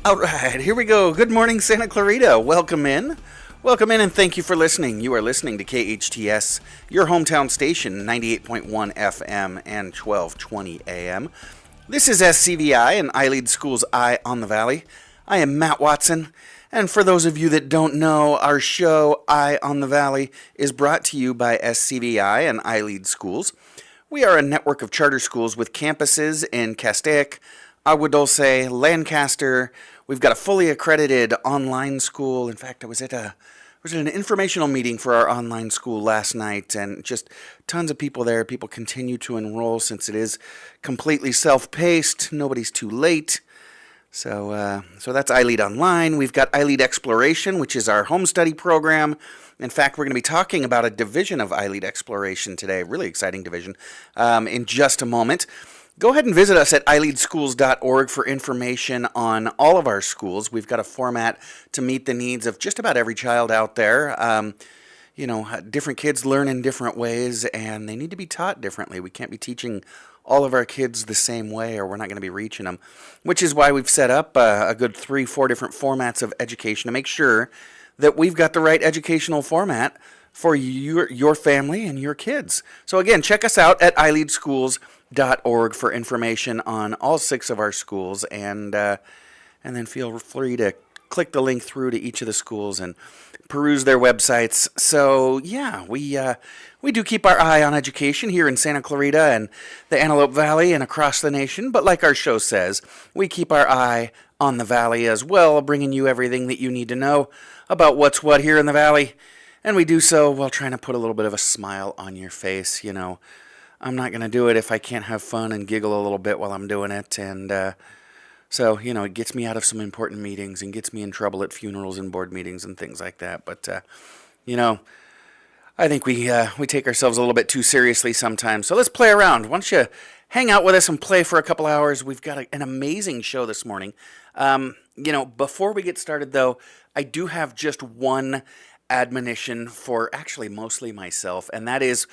All right, here we go. Good morning, Santa Clarita. Welcome in. Welcome in, and thank you for listening. You are listening to KHTS, your hometown station, 98.1 FM and 1220 AM. This is SCVI, and I lead School's Eye on the Valley. I am Matt Watson, and for those of you that don't know, our show, Eye on the Valley, is brought to you by SCVI and I Lead Schools. We are a network of charter schools with campuses in Castaic, Agua Dulce, Lancaster. We've got a fully accredited online school. In fact, I was at an informational meeting for our online school last night, and just tons of people there. People continue to enroll since it is completely self-paced. Nobody's too late. So that's iLead Online. We've got iLead Exploration, which is our home study program. In fact, we're going to be talking about a division of iLead Exploration today. Really exciting division in just a moment. Go ahead and visit us at ileadschools.org for information on all of our schools. We've got a format to meet the needs of just about every child out there. Different kids learn in different ways, and they need to be taught differently. We can't be teaching all of our kids the same way, or we're not going to be reaching them, which is why we've set up a good 3-4 different formats of education to make sure that we've got the right educational format for your family and your kids. So again, check us out at ileadschools.org for information on all 6 of our schools, and then feel free to click the link through to each of the schools and peruse their websites. So yeah, we do keep our eye on education here in Santa Clarita and the Antelope Valley and across the nation, but like our show says, we keep our eye on the valley as well, bringing you everything that you need to know about what's what here in the valley. And we do so while trying to put a little bit of a smile on your face. You know, I'm not going to do it if I can't have fun and giggle a little bit while I'm doing it. And so, it gets me out of some important meetings and gets me in trouble at funerals and board meetings and things like that. But, I think we take ourselves a little bit too seriously sometimes. So let's play around. Why don't you hang out with us and play for a couple hours? We've got an amazing show this morning. Before we get started, though, I do have just one admonition for actually mostly myself, and that is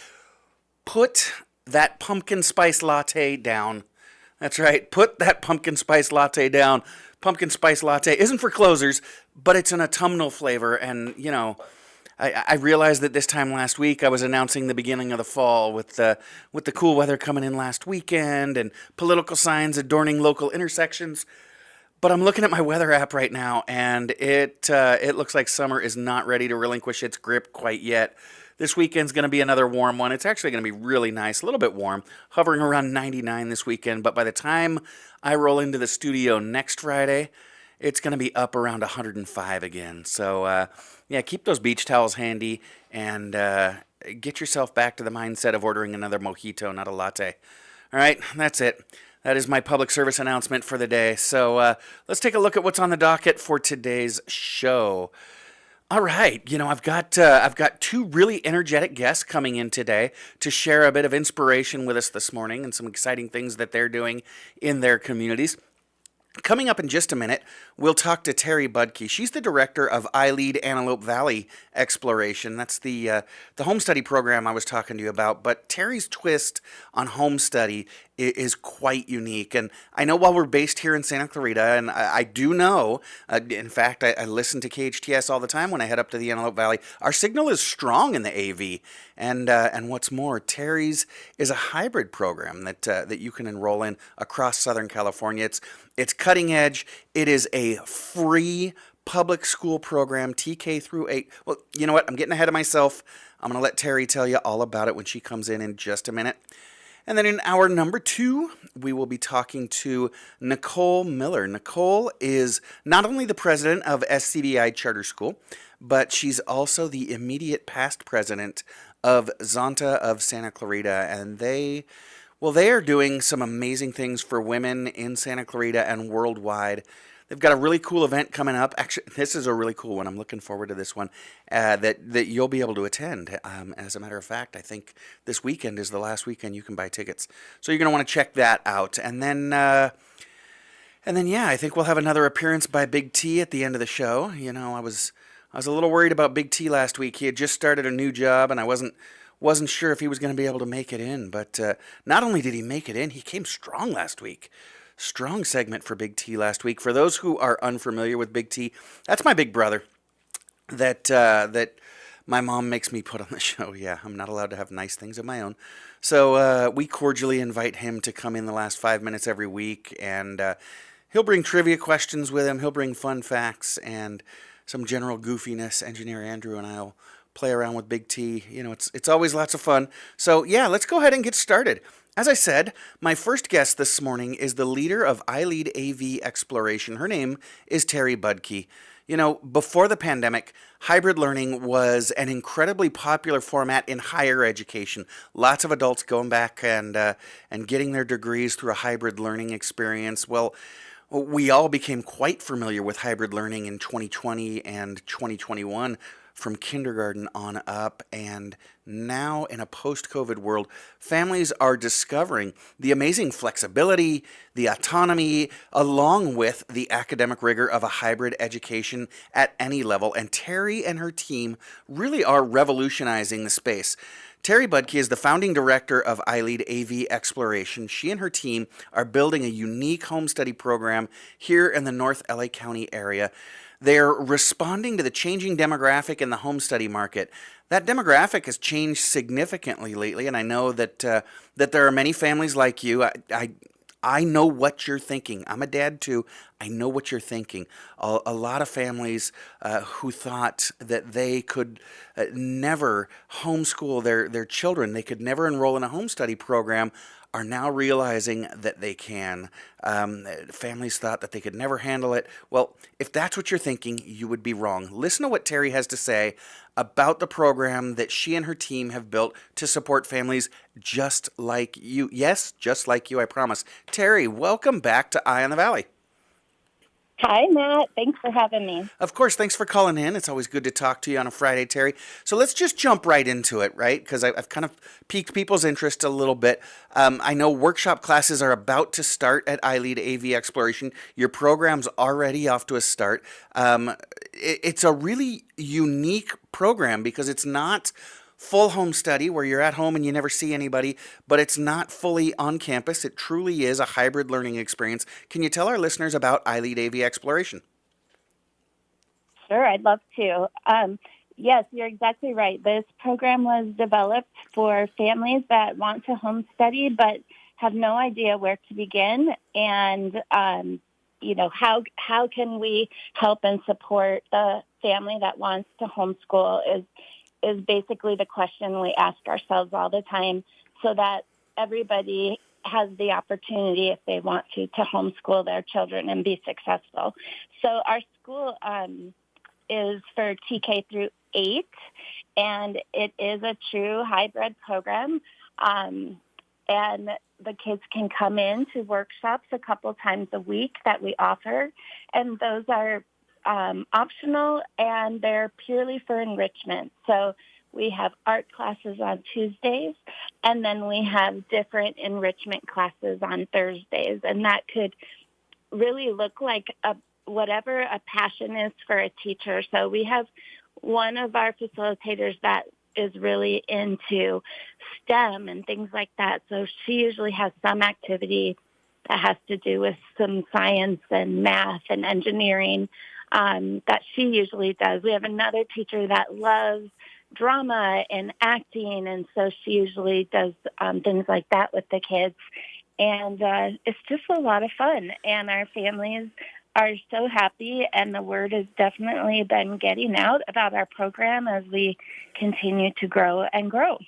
put that pumpkin spice latte down. That's right, put that pumpkin spice latte down. Pumpkin spice latte isn't for closers, but it's an autumnal flavor, and I realized that this time last week I was announcing the beginning of the fall with the cool weather coming in last weekend and political signs adorning local intersections. But I'm looking at my weather app right now, and it looks like summer is not ready to relinquish its grip quite yet. This weekend's going to be another warm one. It's actually going to be really nice, a little bit warm, hovering around 99 this weekend. But by the time I roll into the studio next Friday, it's going to be up around 105 again. So, keep those beach towels handy and get yourself back to the mindset of ordering another mojito, not a latte. All right, that's it. That is my public service announcement for the day. So let's take a look at what's on the docket for today's show. All right, I've got 2 really energetic guests coming in today to share a bit of inspiration with us this morning and some exciting things that they're doing in their communities. Coming up in just a minute, we'll talk to Terry Budke. She's the director of iLead Antelope Valley Exploration. That's the home study program I was talking to you about. But Terry's twist on home study is quite unique. And I know while we're based here in Santa Clarita, and I do know, in fact, I listen to KHTS all the time when I head up to the Antelope Valley. Our signal is strong in the AV. And what's more, Terry's is a hybrid program that you can enroll in across Southern California. It's cutting edge. It is a free public school program, TK through 8. Well, you know what? I'm getting ahead of myself. I'm going to let Terry tell you all about it when she comes in just a minute. And then in hour number 2, we will be talking to Nicole Miller. Nicole is not only the president of SCVI Charter School, but she's also the immediate past president of Zonta of Santa Clarita. And they are doing some amazing things for women in Santa Clarita and worldwide. They've got a really cool event coming up. Actually, this is a really cool one. I'm looking forward to this one that you'll be able to attend. As a matter of fact, I think this weekend is the last weekend you can buy tickets. So you're going to want to check that out. And then, I think we'll have another appearance by Big T at the end of the show. I was a little worried about Big T last week. He had just started a new job, and I wasn't sure if he was going to be able to make it in. But not only did he make it in, he came strong last week. Strong segment for Big T last week. For those who are unfamiliar with Big T, that's my big brother that my mom makes me put on the show. Yeah, I'm not allowed to have nice things of my own. So we cordially invite him to come in the last 5 minutes every week, and he'll bring trivia questions with him. He'll bring fun facts and some general goofiness. Engineer Andrew and I'll play around with Big T. You know, it's always lots of fun. So yeah, let's go ahead and get started. As I said, my first guest this morning is the leader of iLead AV Exploration. Her name is Terry Budke. You know, before the pandemic, hybrid learning was an incredibly popular format in higher education. Lots of adults going back and getting their degrees through a hybrid learning experience. Well, we all became quite familiar with hybrid learning in 2020 and 2021 from kindergarten on up, and now in a post-COVID world, families are discovering the amazing flexibility, the autonomy, along with the academic rigor of a hybrid education at any level, and Terry and her team really are revolutionizing the space. Terry Budke is the founding director of iLead AV Exploration. She and her team are building a unique home study program here in the North LA County area. They're responding to the changing demographic in the home study market. That demographic has changed significantly lately, and I know that there are many families like you. I know what you're thinking. I'm a dad too. I know what you're thinking. A lot of families who thought that they could never homeschool their children, they could never enroll in a home study program, are now realizing that they can. Families thought that they could never handle it. Well, if that's what you're thinking, you would be wrong. Listen to what Terry has to say about the program that she and her team have built to support families just like you. Yes, just like you, I promise. Terry, welcome back to Eye on the Valley. Hi, Matt. Thanks for having me. Of course, thanks for calling in. It's always good to talk to you on a Friday, Terry. So let's just jump right into it, right? Because I've kind of piqued people's interest a little bit. I know workshop classes are about to start at iLead AV Exploration. Your program's already off to a start. It's a really unique program because it's not full home study where you're at home and you never see anybody, but it's not fully on campus. It truly is a hybrid learning experience. Can you tell our listeners about iLead AV Exploration? Sure, I'd love to. Yes, you're exactly right. This program was developed for families that want to home study but have no idea where to begin, and how can we help and support the family that wants to homeschool is basically the question we ask ourselves all the time, so that everybody has the opportunity, if they want to homeschool their children and be successful. So our school is for TK through 8, and it is a true hybrid program. And the kids can come in to workshops a couple times a week that we offer, and those are optional, and they're purely for enrichment. So we have art classes on Tuesdays, and then we have different enrichment classes on Thursdays, and that could really look like whatever a passion is for a teacher. So we have one of our facilitators that is really into STEM and things like that. So she usually has some activity that has to do with some science and math and engineering that she usually does. We have another teacher that loves drama and acting, and so she usually does things like that with the kids. And it's just a lot of fun, and our families are so happy, and the word has definitely been getting out about our program as we continue to grow and grow.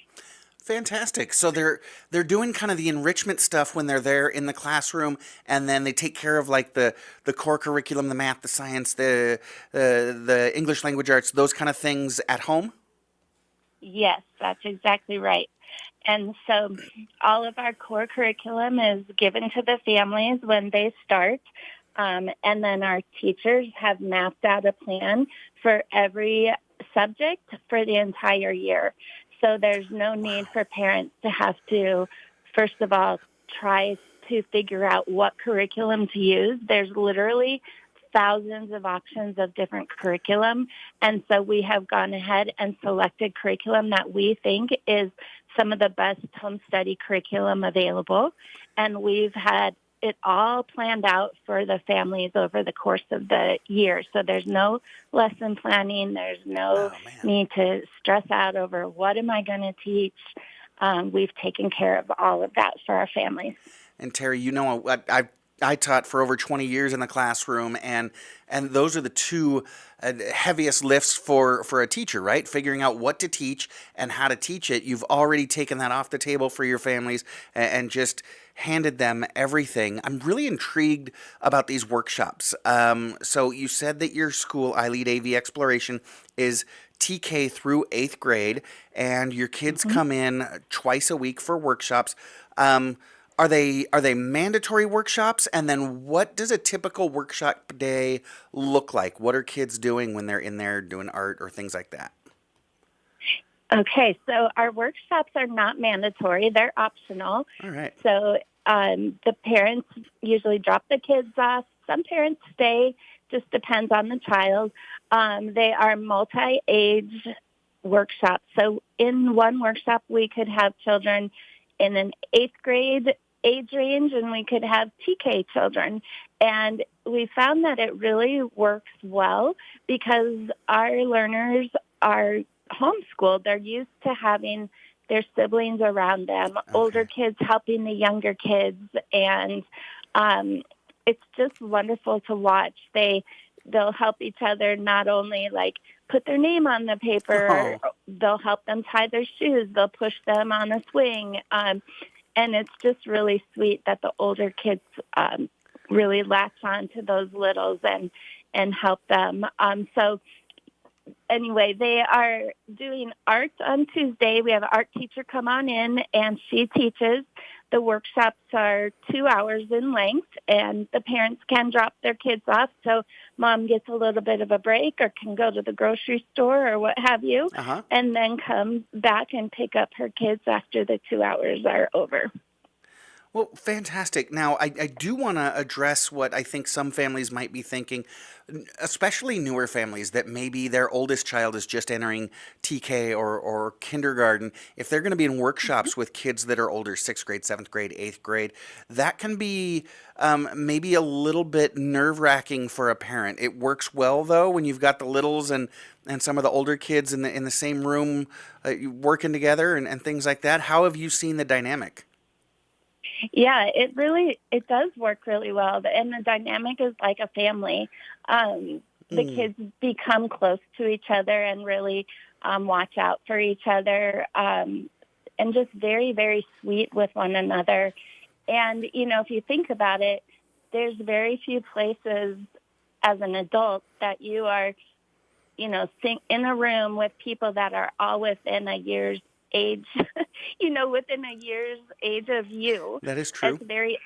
Fantastic. So they're doing kind of the enrichment stuff when they're there in the classroom, and then they take care of like the core curriculum, the math, the science, the English language arts, those kind of things at home? Yes, that's exactly right. And so all of our core curriculum is given to the families when they start. And then our teachers have mapped out a plan for every subject for the entire year. So there's no need for parents to have to, first of all, try to figure out what curriculum to use. There's literally thousands of options of different curriculum. And so we have gone ahead and selected curriculum that we think is some of the best home study curriculum available. And we've had it all planned out for the families over the course of the year. So there's no lesson planning. There's no Oh, man. need to stress out over what am I going to teach. We've taken care of all of that for our families. And Terry, I taught for over 20 years in the classroom, and those are the two heaviest lifts for a teacher, right? Figuring out what to teach and how to teach it. You've already taken that off the table for your families and just handed them everything. I'm really intrigued about these workshops. So you said that your school, iLead AV Exploration, is TK through 8th grade, and your kids Mm-hmm. come in twice a week for workshops. Are they mandatory workshops? And then what does a typical workshop day look like? What are kids doing when they're in there doing art or things like that? Okay, so our workshops are not mandatory. They're optional. All right. So the parents usually drop the kids off. Some parents stay, just depends on the child. They are multi-age workshops. So in one workshop, we could have children in an 8th grade age range, and we could have TK children. And we found that it really works well because our learners are homeschooled. They're used to having their siblings around them, older kids helping the younger kids, and it's just wonderful to watch. They'll help each other not only like put their name on the paper, Oh, they'll help them tie their shoes, they'll push them on a swing, and it's just really sweet that the older kids really latch on to those littles and help them. So anyway, they are doing art on Tuesday. We have an art teacher come on in, and she teaches. The workshops are 2 hours in length, and the parents can drop their kids off, so mom gets a little bit of a break or can go to the grocery store or what have you, uh-huh. and then come back and pick up her kids after the 2 hours are over. Well, fantastic. Now, I do want to address what I think some families might be thinking, especially newer families that maybe their oldest child is just entering TK or kindergarten. If they're going to be in workshops with kids that are older, 6th grade, 7th grade, 8th grade, that can be maybe a little bit nerve-wracking for a parent. It works well, though, when you've got the littles and some of the older kids in the same room working together and things like that. How have you seen the dynamic? Yeah, it does work really well, and the dynamic is like a family. The Mm. kids become close to each other and really watch out for each other, and just very, very sweet with one another. And, if you think about it, there's very few places as an adult that you are, in a room with people that are all within a year's age, within a year's age of you. That is true. It's very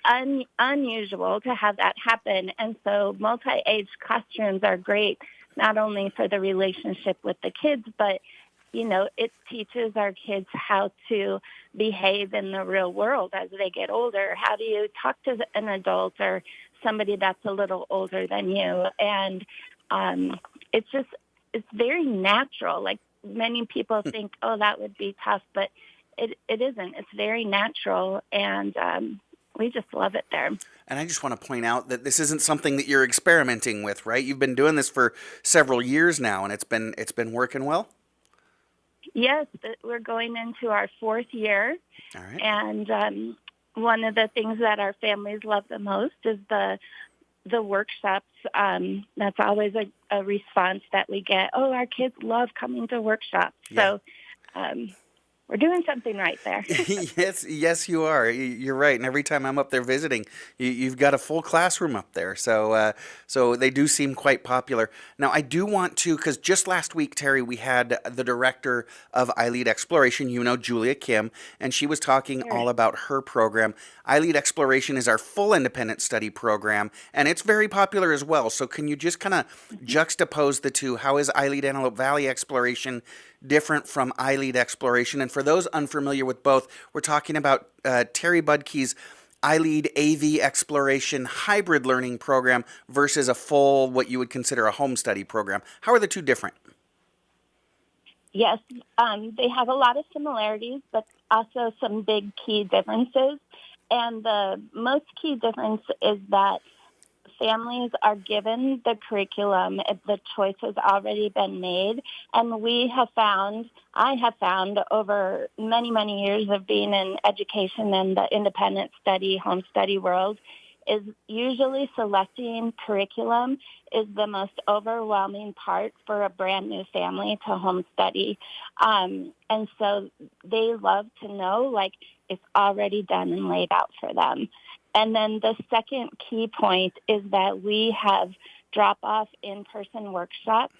unusual to have that happen. And so multi-age classrooms are great, not only for the relationship with the kids, but, it teaches our kids how to behave in the real world as they get older. How do you talk to an adult or somebody that's a little older than you? And it's very natural. Like, many people think, oh, that would be tough, but it isn't. It's very natural, and we just love it there. And I just want to point out that this isn't something that you're experimenting with, right? You've been doing this for several years now, and it's been working well. Yes, we're going into our 4th year, All right. and one of the things that our families love the most is the workshops. That's always a response that we get. Oh, our kids love coming to workshops. Yeah. So we're doing something right there. Yes, you are. You're right. And every time I'm up there visiting, you've got a full classroom up there. So they do seem quite popular. Now, I do want to, because just last week, Terry, we had the director of iLead Exploration, Julia Kim, and she was talking Sure. all about her program. iLead Exploration is our full independent study program, and it's very popular as well. So can you just kind of juxtapose the two? How is iLead Antelope Valley Exploration different from iLead Exploration? And for those unfamiliar with both, we're talking about Terry Budke's iLead AV Exploration hybrid learning program versus a full, what you would consider a home study program. How are the two different? Yes, they have a lot of similarities, but also some big key differences. And the most key difference is that families are given the curriculum. The choice has already been made. And I have found over many, many years of being in education and the independent study, home study world, is usually selecting curriculum is the most overwhelming part for a brand new family to home study. And so they love to know, like, it's already done and laid out for them. And then the second key point is that we have drop-off in-person workshops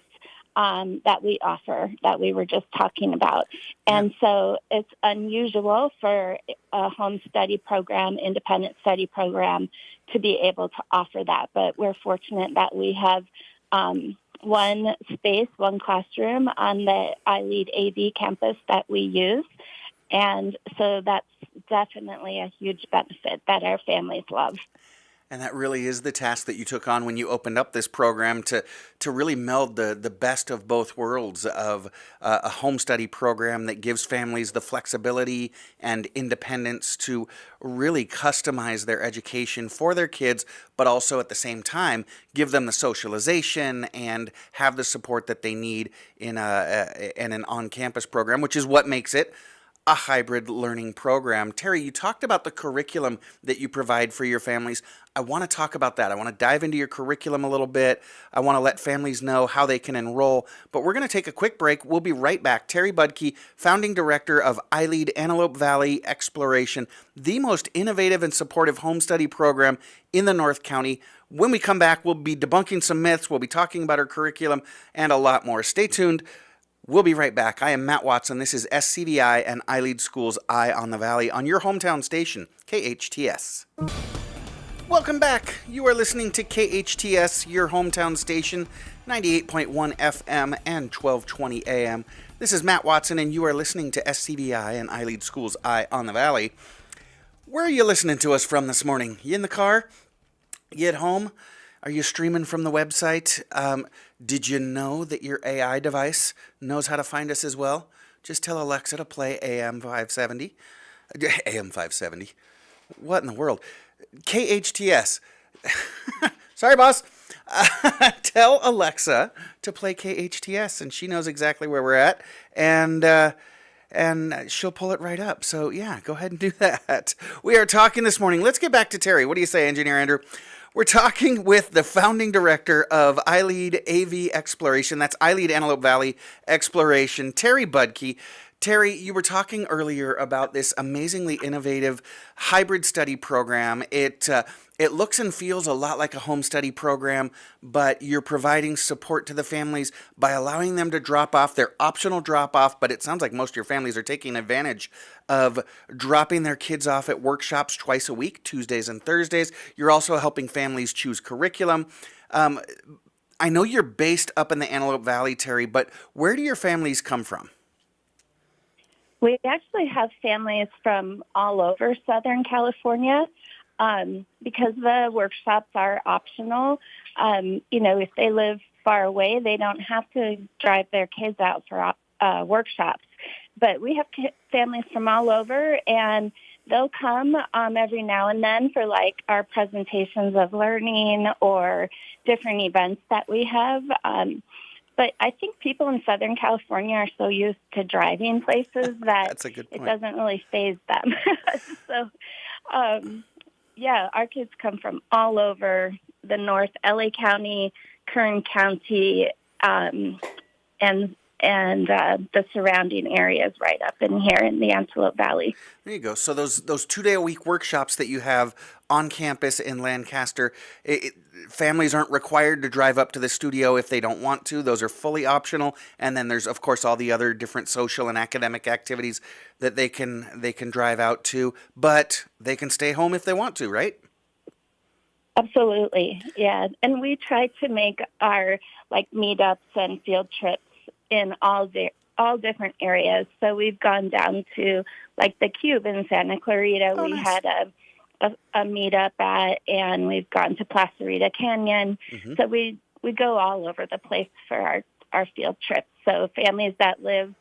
that we offer, that we were just talking about. And so it's unusual for a home study program, independent study program, to be able to offer that. But we're fortunate that we have one space, one classroom on the iLead AV campus that we use. And so that's definitely a huge benefit that our families love. And that really is the task that you took on when you opened up this program to really meld the best of both worlds of a home study program that gives families the flexibility and independence to really customize their education for their kids, but also at the same time give them the socialization and have the support that they need in an on-campus program, which is what makes it a hybrid learning program. Terry, you talked about the curriculum that you provide for your families. I want to talk about that. I want to dive into your curriculum a little bit. I want to let families know how they can enroll. But we're going to take a quick break. We'll be right back. Terry Budke, founding director of iLead Antelope Valley Exploration, the most innovative and supportive home study program in the North County. When we come back, we'll be debunking some myths. We'll be talking about our curriculum and a lot more. Stay tuned. We'll be right back. I am Matt Watson. This is SCVI and iLead School's Eye on the Valley on your hometown station, KHTS. Welcome back. You are listening to KHTS, your hometown station, 98.1 FM and 1220 AM. This is Matt Watson, and you are listening to SCVI and iLead School's Eye on the Valley. Where are you listening to us from this morning? You in the car? You at home? Are you streaming from the website? Did you know that your AI device knows how to find us as well? Just tell Alexa to play AM 570. AM 570. What in the world? KHTS. Sorry, boss. Tell Alexa to play KHTS, and she knows exactly where we're at, and she'll pull it right up. So, yeah, go ahead and do that. We are talking this morning. Let's get back to Terry. What do you say, Engineer Andrew? We're talking with the founding director of iLead AV Exploration. That's iLead Antelope Valley Exploration, Terry Budke. Terry, you were talking earlier about this amazingly innovative hybrid study program. It looks and feels a lot like a home study program, but you're providing support to the families by allowing them to drop off their optional drop off. But it sounds like most of your families are taking advantage of dropping their kids off at workshops twice a week, Tuesdays and Thursdays. You're also helping families choose curriculum. I know you're based up in the Antelope Valley, Terry, but where do your families come from? We actually have families from all over Southern California because the workshops are optional. If they live far away, they don't have to drive their kids out for workshops. But we have families from all over, and they'll come every now and then for like our presentations of learning or different events that we have. But I think people in Southern California are so used to driving places that That's a good point. It doesn't really faze them. So, our kids come from all over the North, LA County, Kern County, and the surrounding areas right up in here in the Antelope Valley. There you go. So those 2-day-a-week workshops that you have on campus in Lancaster, families aren't required to drive up to the studio if they don't want to. Those are fully optional. And then there's, of course, all the other different social and academic activities that they can drive out to. But they can stay home if they want to, right? Absolutely, yeah. And we try to make our meetups and field trips in all different areas. So we've gone down to the Cube in Santa Clarita. Oh, we nice. had a meetup at, and we've gone to Placerita Canyon. Mm-hmm. So we go all over the place for our field trips. So families that live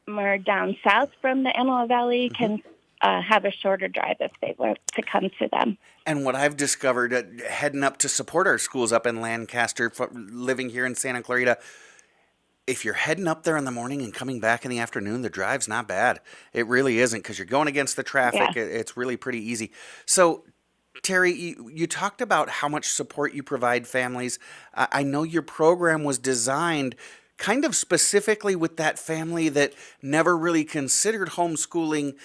more down south from the Antelope Valley can have a shorter drive if they were to come to them. And what I've discovered heading up to support our schools up in Lancaster, living here in Santa Clarita, if you're heading up there in the morning and coming back in the afternoon, the drive's not bad. It really isn't because you're going against the Yeah. traffic. It's really pretty easy. So, Terry, you talked about how much support you provide families. I know your program was designed kind of specifically with that family that never really considered homeschooling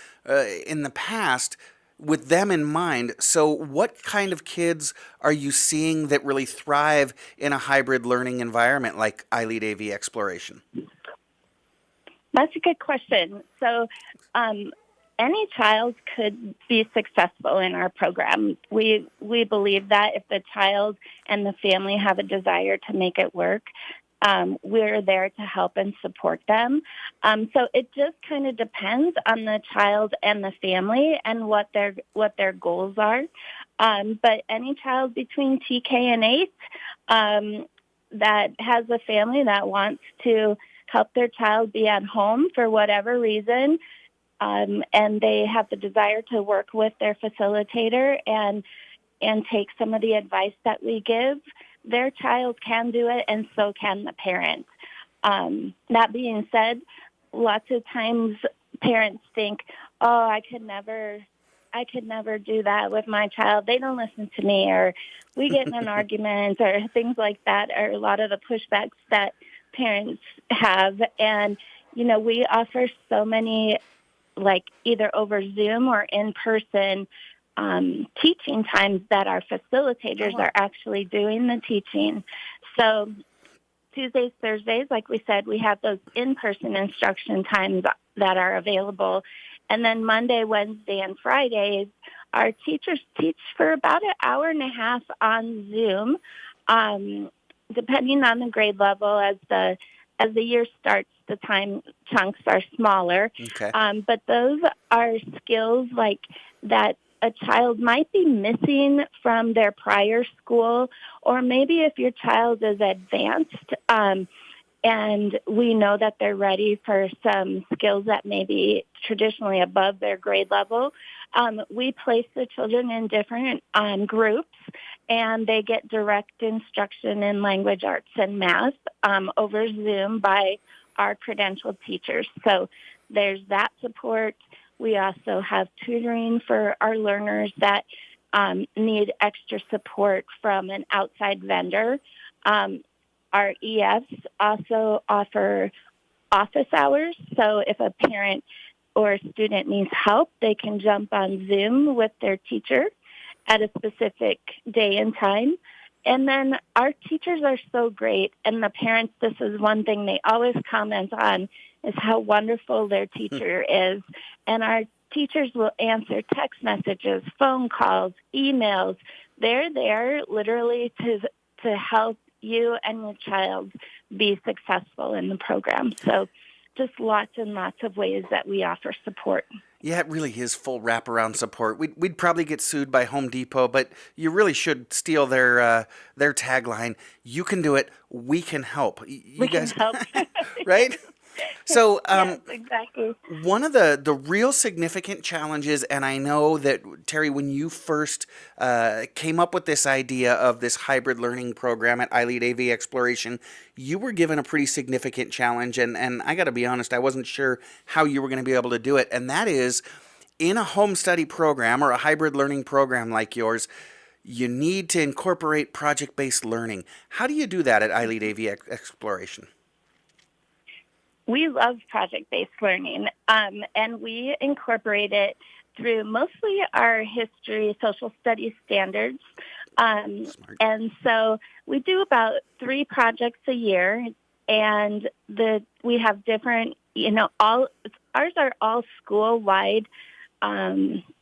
in the past, with them in mind. So, what kind of kids are you seeing that really thrive in a hybrid learning environment like iLead AV Exploration? That's a good question. So, any child could be successful in our program. We believe that if the child and the family have a desire to make it work, we're there to help and support them. So it just kind of depends on the child and the family and what their goals are. But any child between TK and 8 that has a family that wants to help their child be at home for whatever reason, and they have the desire to work with their facilitator and take some of the advice that we give, their child can do it, and so can the parent. That being said, lots of times parents think, "Oh, I could never do that with my child. They don't listen to me," or we get in an argument, or things like that, are a lot of the pushbacks that parents have. And we offer so many, like either over Zoom or in person teaching times that our facilitators are actually doing the teaching. So Tuesdays, Thursdays, like we said, we have those in-person instruction times that are available. And then Monday, Wednesday, and Fridays, our teachers teach for about an hour and a half on Zoom, depending on the grade level. As the year starts, the time chunks are smaller. Okay. But those are skills like that a child might be missing from their prior school, or maybe if your child is advanced and we know that they're ready for some skills that may be traditionally above their grade level, we place the children in different groups, and they get direct instruction in language arts and math over Zoom by our credentialed teachers. So there's that support. We also have tutoring for our learners that need extra support from an outside vendor. Our EFs also offer office hours, so if a parent or a student needs help, they can jump on Zoom with their teacher at a specific day and time. And then our teachers are so great, and the parents, this is one thing they always comment on, is how wonderful their teacher is. And our teachers will answer text messages, phone calls, emails. They're there literally to help you and your child be successful in the program. So just lots and lots of ways that we offer support. Yeah, it really is full wraparound support. We'd probably get sued by Home Depot, but you really should steal their tagline. You can do it. We can help. You We guys, can help. right? So, Yes, exactly. one of the real significant challenges, and I know that, Terry, when you first came up with this idea of this hybrid learning program at iLead AV Exploration, you were given a pretty significant challenge, and I got to be honest, I wasn't sure how you were going to be able to do it, and that is, in a home study program or a hybrid learning program like yours, you need to incorporate project-based learning. How do you do that at iLead AV Exploration? We love project-based learning, and we incorporate it through mostly our history, social studies standards. Smart. And so we do about 3 projects a year, and we have different, ours are all school-wide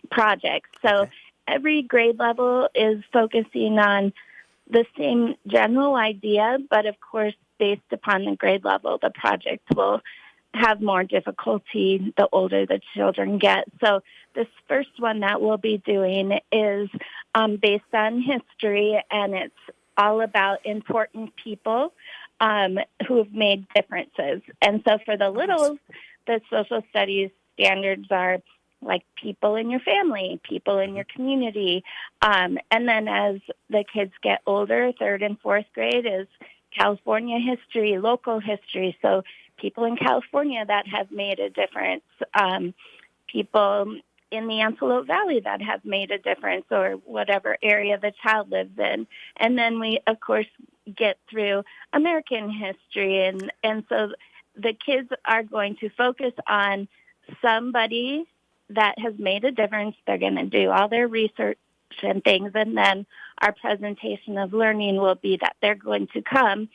projects. So Okay. every grade level is focusing on the same general idea, but of course, based upon the grade level, the project will have more difficulty the older the children get. So this first one that we'll be doing is based on history, and it's all about important people who have made differences. And so for the littles, the social studies standards are like people in your family, people in your community. And then as the kids get older, third and fourth grade is California history, local history. So people in California that have made a difference, people in the Antelope Valley that have made a difference, or whatever area the child lives in. And then we, of course, get through American history. And so the kids are going to focus on somebody that has made a difference. They're going to do all their research and things. And then our presentation of learning will be that they're going to come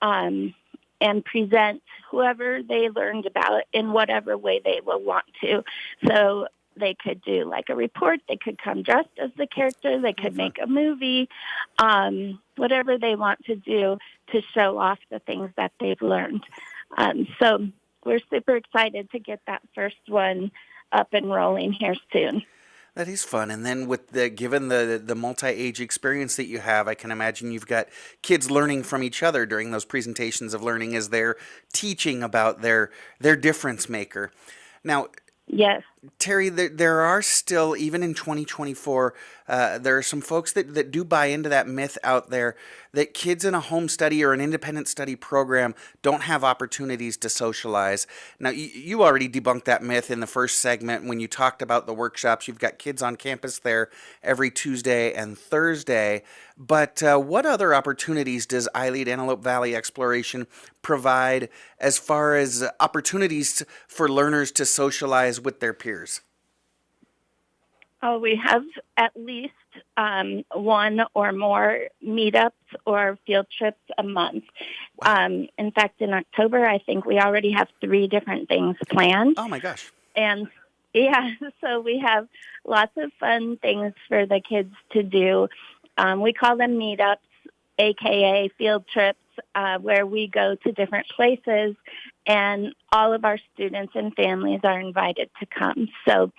and present whoever they learned about in whatever way they will want to. So they could do like a report. They could come dressed as the character. They could make a movie, whatever they want to do to show off the things that they've learned. So we're super excited to get that first one up and rolling here soon. That is fun. And then with given the multi-age experience that you have, I can imagine you've got kids learning from each other during those presentations of learning as they're teaching about their difference maker. Now, yes, Terry, there are still, even in 2024, there are some folks that do buy into that myth out there that kids in a home study or an independent study program don't have opportunities to socialize. Now, you already debunked that myth in the first segment when you talked about the workshops. You've got kids on campus there every Tuesday and Thursday. But what other opportunities does iLead Antelope Valley Exploration provide as far as opportunities for learners to socialize with their peers? Oh, we have at least one or more meetups or field trips a month. Wow. In fact, in October, I think we already have 3 different things planned. Oh, my gosh. And yeah, so we have lots of fun things for the kids to do. We call them meetups, AKA field trips, where we go to different places, and all of our students and families are invited to come. So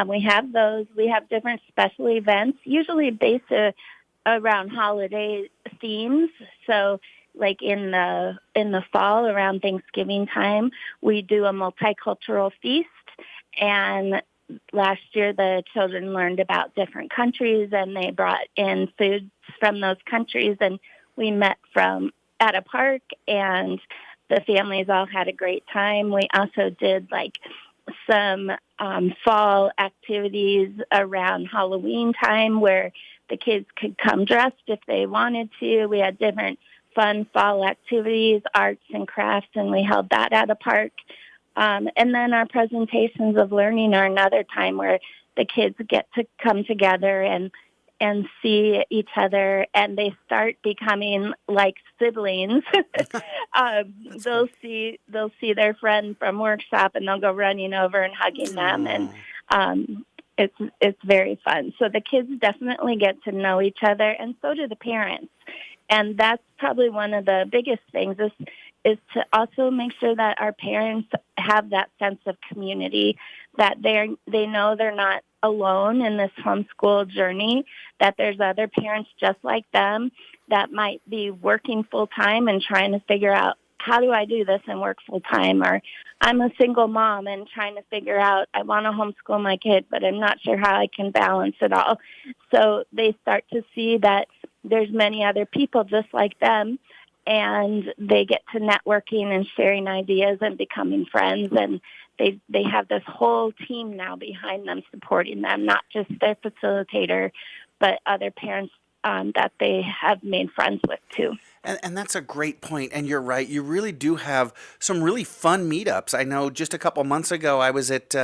we have those. We have different special events, usually based around holiday themes. So like in the fall around Thanksgiving time, we do a multicultural feast. And last year the children learned about different countries, and they brought in foods from those countries, and we met at a park, and the families all had a great time. We also did like some fall activities around Halloween time where the kids could come dressed if they wanted to. We had different fun fall activities, arts and crafts, and we held that at a park. And then our presentations of learning are another time where the kids get to come together and see each other, and they start becoming like siblings. They'll see their friend from workshop, and they'll go running over and hugging them, and it's very fun. So the kids definitely get to know each other, and so do the parents. And that's probably one of the biggest things is to also make sure that our parents have that sense of community, that they know they're not alone in this homeschool journey, that there's other parents just like them that might be working full time and trying to figure out, how do I do this and work full time? Or I'm a single mom and trying to figure out, I want to homeschool my kid, but I'm not sure how I can balance it all. So they start to see that there's many other people just like them, and they get to networking and sharing ideas and becoming friends, and they have this whole team now behind them supporting them, not just their facilitator, but other parents that they have made friends with too. And that's a great point. And you're right. You really do have some really fun meetups. I know just a couple months ago, I was at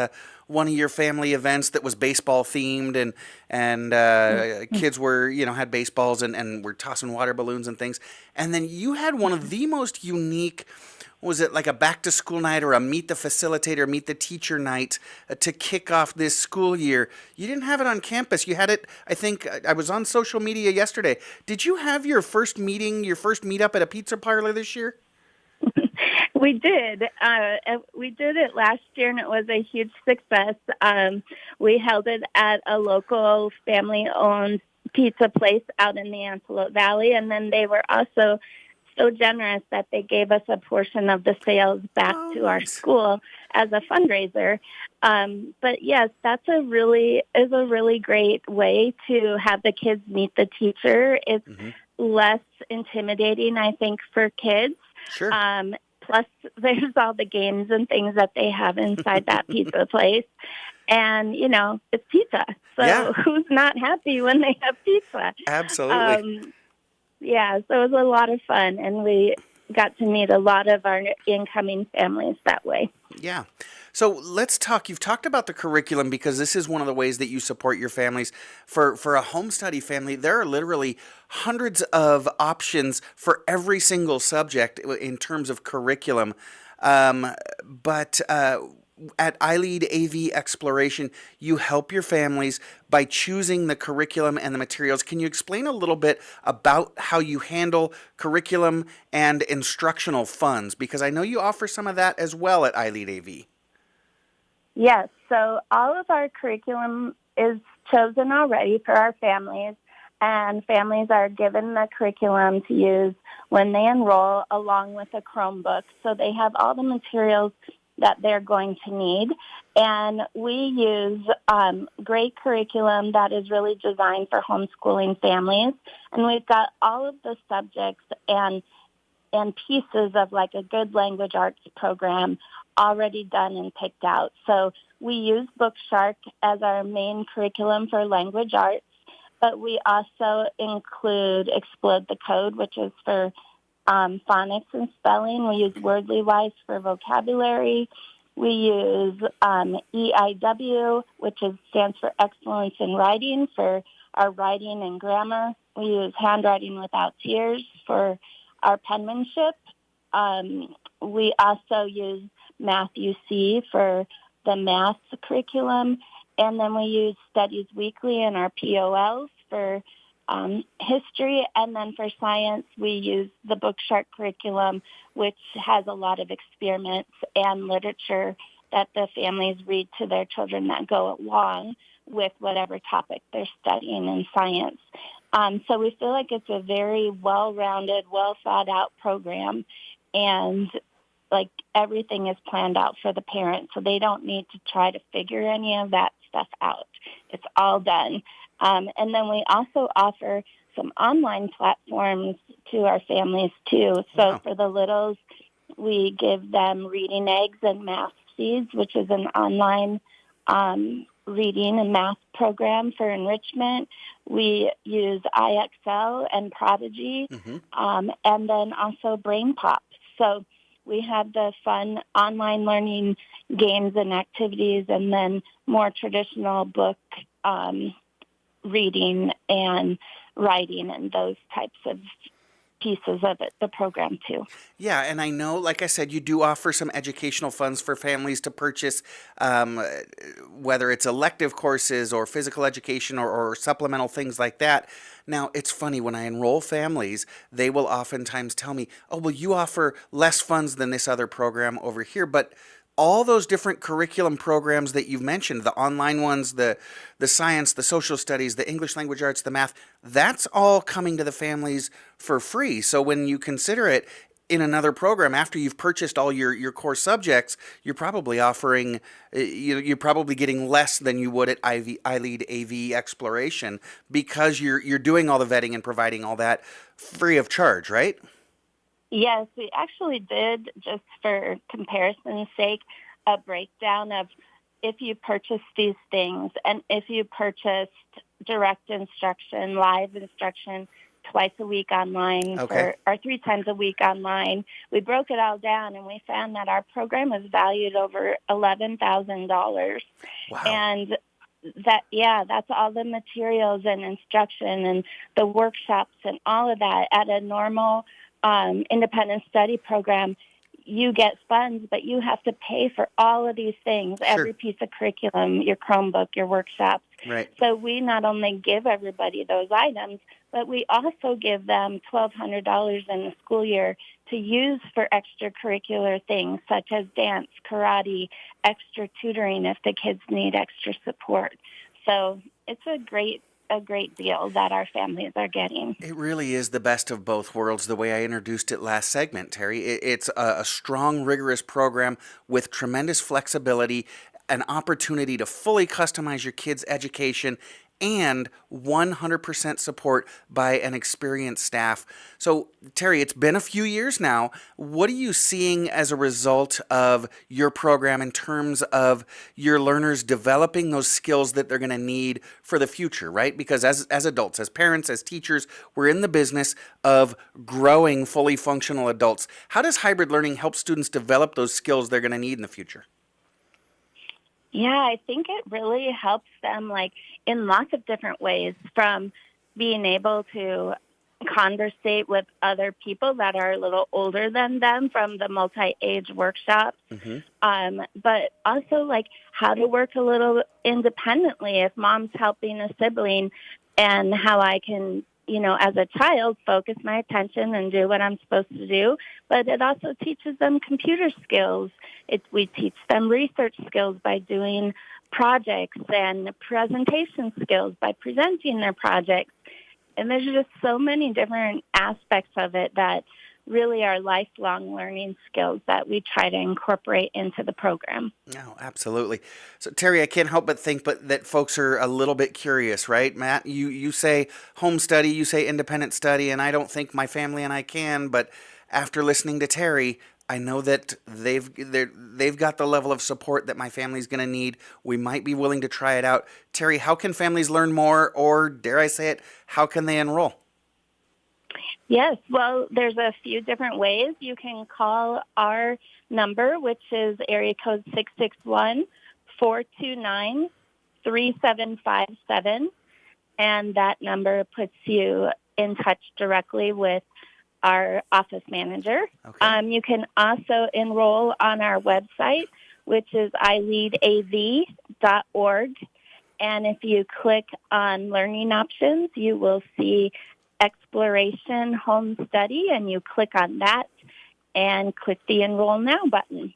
one of your family events that was baseball themed, and kids were, had baseballs and were tossing water balloons and things. And then you had one of the most unique, was it like a back to school night or a meet the facilitator, meet the teacher night to kick off this school year? You didn't have it on campus. You had it, I think, I was on social media yesterday. Did you have your first meetup at a pizza parlor this year? We did. We did it last year, and it was a huge success. We held it at a local family-owned pizza place out in the Antelope Valley, and then they were also so generous that they gave us a portion of the sales back to our school as a fundraiser. But yes, that's a really great way to have the kids meet the teacher. It's Hmm. less intimidating, I think, for kids. Sure. Plus, there's all the games and things that they have inside that pizza place. And, it's pizza. Yeah, So who's not happy when they have pizza? absolutely. Um, yeah, so it was a lot of fun. And we got to meet a lot of our incoming families that way. Yeah. So let's talk. You've talked about the curriculum because this is one of the ways that you support your families. For a home study family, there are literally hundreds of options for every single subject in terms of curriculum. But at iLead AV Exploration, you help your families by choosing the curriculum and the materials. Can you explain a little bit about how you handle curriculum and instructional funds? Because I know you offer some of that as well at iLead AV. Yes, so all of our curriculum is chosen already for our families, and families are given the curriculum to use when they enroll along with a Chromebook. So they have all the materials that they're going to need. And we use great curriculum that is really designed for homeschooling families. And we've got all of the subjects and pieces of like a good language arts program already done and picked out. So we use Bookshark as our main curriculum for language arts, but we also include Explode the Code, which is for phonics and spelling. We use Wordly Wise for vocabulary. We use EIW, which stands for Excellence in Writing, for our writing and grammar. We use Handwriting Without Tears for our penmanship. We also use Math UC for the math curriculum. And then we use Studies Weekly and our POLs for history. And then for science, we use the Bookshark curriculum, which has a lot of experiments and literature that the families read to their children that go along with whatever topic they're studying in science. So we feel like it's a very well-rounded, well-thought-out program, and like everything is planned out for the parents, so they don't need to try to figure any of that stuff out. It's all done. And then we also offer some online platforms to our families too. So Wow. for the littles, we give them Reading Eggs and Math Seeds, which is an online reading and math program for enrichment. We use IXL and Prodigy, Hmm. and then also Brain Pop. So we have the fun online learning games and activities, and then more traditional book reading and writing and those types of pieces of it, the program too. Yeah, and I know, like I said, you do offer some educational funds for families to purchase, um, whether it's elective courses or physical education or supplemental things like that. Now, it's funny, when I enroll families, they will oftentimes tell me, oh, well, you offer less funds than this other program over here. But all those different curriculum programs that you've mentioned, the online ones, the science, the social studies, the English language arts, the math, that's all coming to the families for free. So when you consider it in another program, after you've purchased all your core subjects, you're probably offering, you're probably getting less than you would at iLead AV Exploration, because you're doing all the vetting and providing all that free of charge, right? Yes, we actually did, just for comparison's sake, a breakdown of if you purchase these things and if you purchased direct instruction, live instruction twice a week online Okay. or 3 times a week online. We broke it all down and we found that our program is valued over $11,000. Wow. And that's all the materials and instruction and the workshops and all of that at a normal independent study program. You get funds, but you have to pay for all of these things, Sure. every piece of curriculum, your Chromebook, your workshops. Right. So we not only give everybody those items, but we also give them $1,200 in the school year to use for extracurricular things such as dance, karate, extra tutoring if the kids need extra support. So it's a great deal that our families are getting. It really is the best of both worlds, the way I introduced it last segment, Terry. It's a strong, rigorous program with tremendous flexibility. an opportunity to fully customize your kids' education and 100% support by an experienced staff. So, Terry, it's been a few years now. What are you seeing as a result of your program in terms of your learners developing those skills that they're going to need for the future, right? Because as adults, as parents, as teachers, we're in the business of growing fully functional adults. How does hybrid learning help students develop those skills they're going to need in the future? Yeah, I think it really helps them in lots of different ways, from being able to conversate with other people that are a little older than them from the multi-age workshops, but also how to work a little independently if mom's helping a sibling, and how I can, as a child, focus my attention and do what I'm supposed to do. But it also teaches them computer skills. We teach them research skills by doing projects, and presentation skills by presenting their projects. And there's just so many different aspects of it that really are lifelong learning skills that we try to incorporate into the program. Oh, absolutely. So, Terry, I can't help but think that folks are a little bit curious, right? Matt, you say home study, you say independent study, and I don't think my family and I can, but after listening to Terry, I know that they've got the level of support that my family's going to need. We might be willing to try it out. Terry, how can families learn more, or dare I say it, how can they enroll? Yes, well, there's a few different ways. You can call our number, which is area code 661-429-3757, and that number puts you in touch directly with our office manager. Okay. You can also enroll on our website, which is ileadav.org, and if you click on learning options, you will see Exploration Home Study, and you click on that and click the Enroll Now button.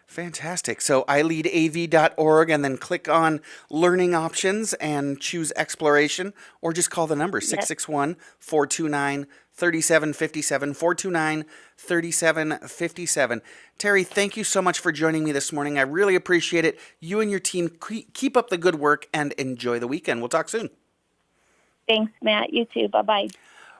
Fantastic. So ileadav.org, and then click on Learning Options and choose Exploration, or just call the number 661-429-3757, 429-3757. Terry, thank you so much for joining me this morning. I really appreciate it. You and your team keep up the good work and enjoy the weekend. We'll talk soon. Thanks, Matt. You too. Bye-bye.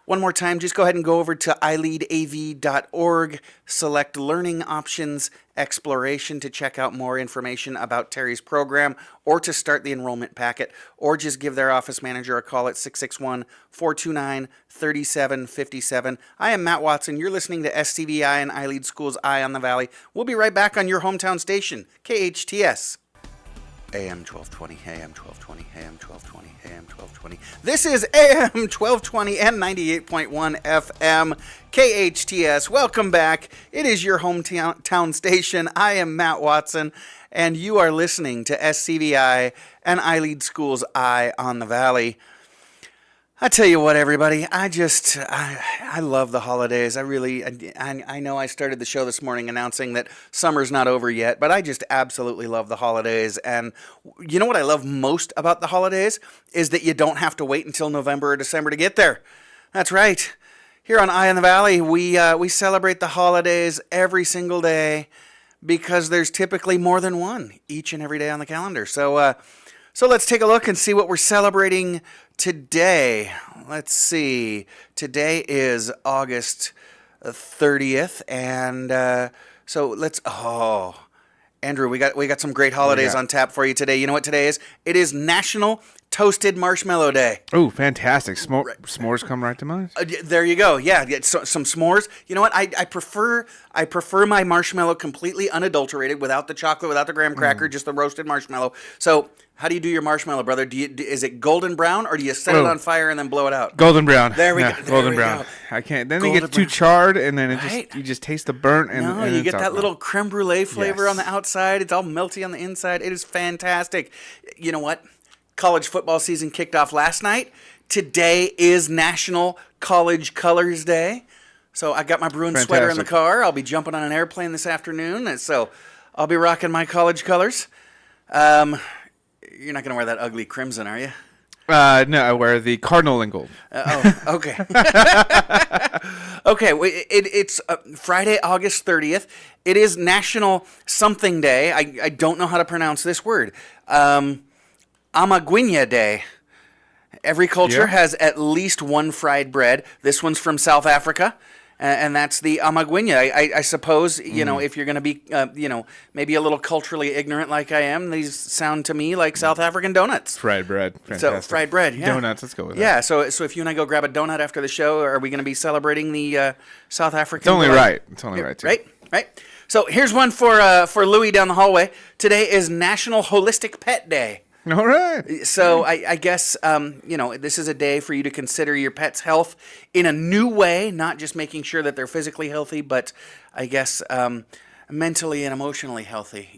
One more time, just go ahead and go over to ileadav.org, select Learning Options Exploration to check out more information about Terry's program, or to start the enrollment packet, or just give their office manager a call at 661-429-3757. I am Matt Watson. You're listening to SCVI and iLead Schools Eye on the Valley. We'll be right back on your hometown station, KHTS. AM 1220, AM 1220, AM 1220, AM 1220. This is AM 1220 and 98.1 FM, KHTS. Welcome back. It is your hometown station. I am Matt Watson, and you are listening to SCVI and iLead Schools Eye on the Valley. I tell you what, everybody, I love the holidays. I know I started the show this morning announcing that summer's not over yet, but I just absolutely love the holidays. And you know what I love most about the holidays is that you don't have to wait until November or December to get there. That's right. Here on Eye on the Valley, we celebrate the holidays every single day because there's typically more than one each and every day on the calendar. So let's take a look and see what we're celebrating today. Let's see. Today is August 30th, and so let's. Oh, Andrew, we got some great holidays on tap for you today. You know what today is? It is National Toasted Marshmallow Day. Oh, fantastic! S'mores come right to mind. There you go. Yeah, some s'mores. You know what? I prefer my marshmallow completely unadulterated, without the chocolate, without the graham cracker, just the roasted marshmallow. So, how do you do your marshmallow, brother? Is it golden brown, or do you set it on fire and then blow it out? Golden brown. There we go. Golden brown. I can't. Then it gets too charred, and then you just taste the burnt. And you get that little creme brulee flavor on the outside. It's all melty on the inside. It is fantastic. You know what? College football season kicked off last night. Today is National College Colors Day. So I got my Bruin sweater in the car. I'll be jumping on an airplane this afternoon. And so I'll be rocking my college colors. You're not going to wear that ugly crimson, are you? No, I wear the cardinal and gold. Okay. Okay, it's Friday, August 30th. It is National Something Day. I don't know how to pronounce this word. Amaguinha Day. Every culture has at least one fried bread. This one's from South Africa, and that's the amaguinha. I suppose, if you're going to be, maybe a little culturally ignorant like I am, these sound to me like South African donuts. Fried bread. Fantastic. So, fried bread, yeah. Donuts, let's go with that. Yeah, so if you and I go grab a donut after the show, are we going to be celebrating the South African It's only delight? right. It's only right, too. Right. So here's one for Louie down the hallway. Today is National Holistic Pet Day. All right. So I guess, this is a day for you to consider your pet's health in a new way, not just making sure that they're physically healthy, but I guess mentally and emotionally healthy.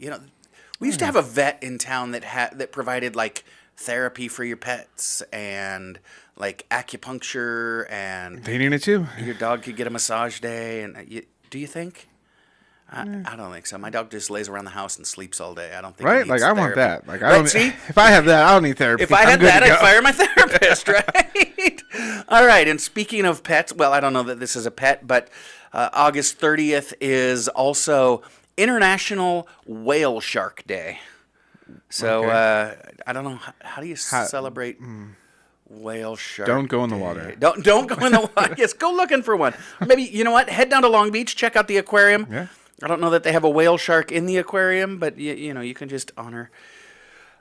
We used to have a vet in town that provided like therapy for your pets and like acupuncture, and They need it too. your dog could get a massage day. And do you think? I don't think so. My dog just lays around the house and sleeps all day. I don't think. Right? He Like needs I want therapy. that. Like I don't. See? If I have that, I don't need therapy. If I had I'm good that, to go. I'd fire my therapist, right? All right. And speaking of pets, well, I don't know that this is a pet, but August 30th is also International Whale Shark Day. So I don't know. How do you celebrate Whale Shark Don't go in the Day? water. Don't go in the water. Yes, go looking for one. Or maybe, you know what? Head down to Long Beach, check out the aquarium. Yeah. I don't know that they have a whale shark in the aquarium, but you can just honor.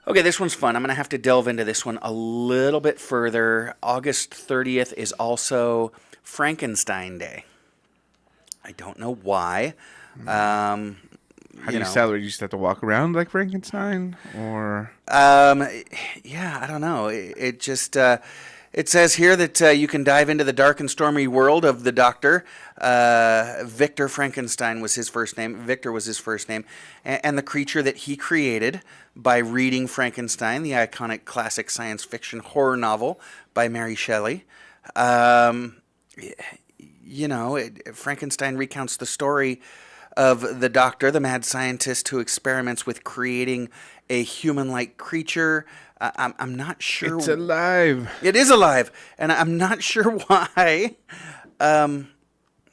Okay, this one's fun. I'm going to have to delve into this one a little bit further. August 30th is also Frankenstein Day. I don't know why. How do you celebrate? You just have to walk around like Frankenstein, or yeah, I don't know. It just it says here that you can dive into the dark and stormy world of the Doctor. Victor Frankenstein was his first name. Victor was his first name, and the creature that he created by reading Frankenstein, the iconic classic science fiction horror novel by Mary Shelley. Frankenstein recounts the story of the Doctor, the mad scientist who experiments with creating a human-like creature. I'm not sure. it's alive. It is alive, and I'm not sure why.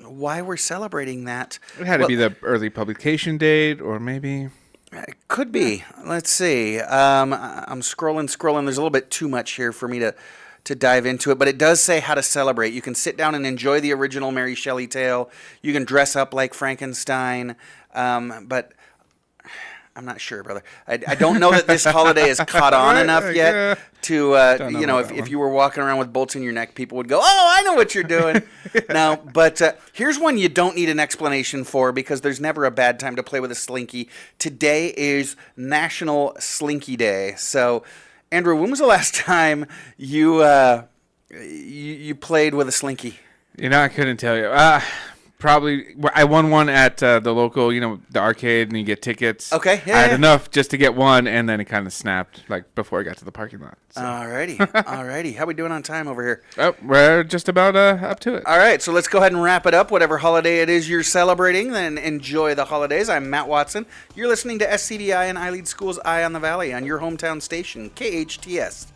Why we're celebrating that? It had to be the early publication date, or maybe. It could be. Let's see. I'm scrolling. There's a little bit too much here for me to dive into it, but it does say how to celebrate. You can sit down and enjoy the original Mary Shelley tale. You can dress up like Frankenstein, but I'm not sure, brother. I don't know that this holiday is caught on enough yet to, if you were walking around with bolts in your neck, people would go, oh, I know what you're doing. No, but here's one you don't need an explanation for, because there's never a bad time to play with a slinky. Today is National Slinky Day. So, Andrew, when was the last time you played with a slinky? I couldn't tell you. Probably, I won one at the local, the arcade, and you get tickets. Okay, yeah. I had enough just to get one, and then it kind of snapped, like, before I got to the parking lot. So. Alrighty. How we doing on time over here? Oh, we're just about up to it. All right, so let's go ahead and wrap it up. Whatever holiday it is you're celebrating, then enjoy the holidays. I'm Matt Watson. You're listening to SCVI and iLead Schools Eye on the Valley on your hometown station, KHTS.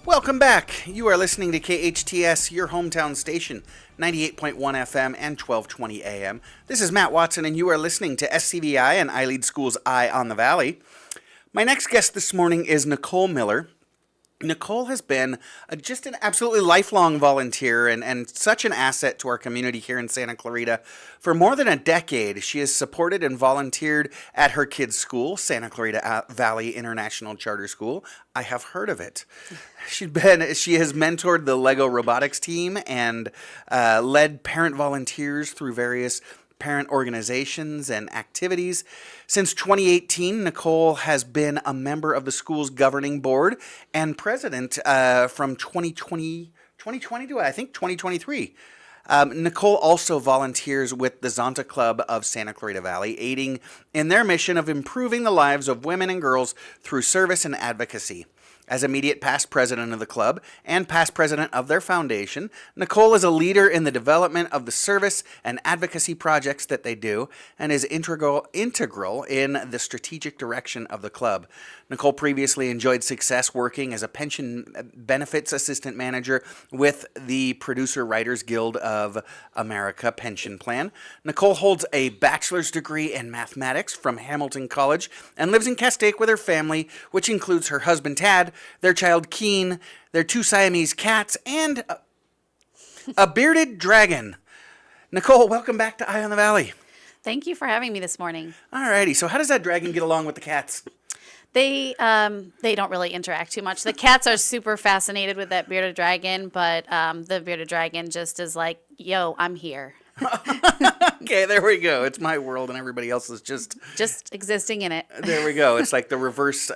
Welcome back. You are listening to KHTS, your hometown station, 98.1 FM and 1220 AM. This is Matt Watson, and you are listening to SCVI and iLead Schools Eye on the Valley. My next guest this morning is Nicole Miller. Nicole has been just an absolutely lifelong volunteer and such an asset to our community here in Santa Clarita. For more than a decade, she has supported and volunteered at her kids' school, Santa Clarita Valley International Charter School. I have heard of it. She has mentored the Lego robotics team and led parent volunteers through various parent organizations and activities. Since 2018, Nicole has been a member of the school's governing board and president from 2020 to, I think, 2023. Nicole also volunteers with the Zonta Club of Santa Clarita Valley, aiding in their mission of improving the lives of women and girls through service and advocacy. As immediate past president of the club and past president of their foundation, Nicole is a leader in the development of the service and advocacy projects that they do and is integral in the strategic direction of the club. Nicole previously enjoyed success working as a pension benefits assistant manager with the Producer Writers Guild of America pension plan. Nicole holds a bachelor's degree in mathematics from Hamilton College and lives in Castaic with her family, which includes her husband Tad, their child Keen, their 2 Siamese cats, and a bearded dragon. Nicole, welcome back to Eye on the Valley. Thank you for having me this morning. Alrighty, so how does that dragon get along with the cats? They don't really interact too much. The cats are super fascinated with that bearded dragon, but the bearded dragon just is like, yo, I'm here. Okay, there we go. It's my world and everybody else is just existing in it. There we go. It's like the reverse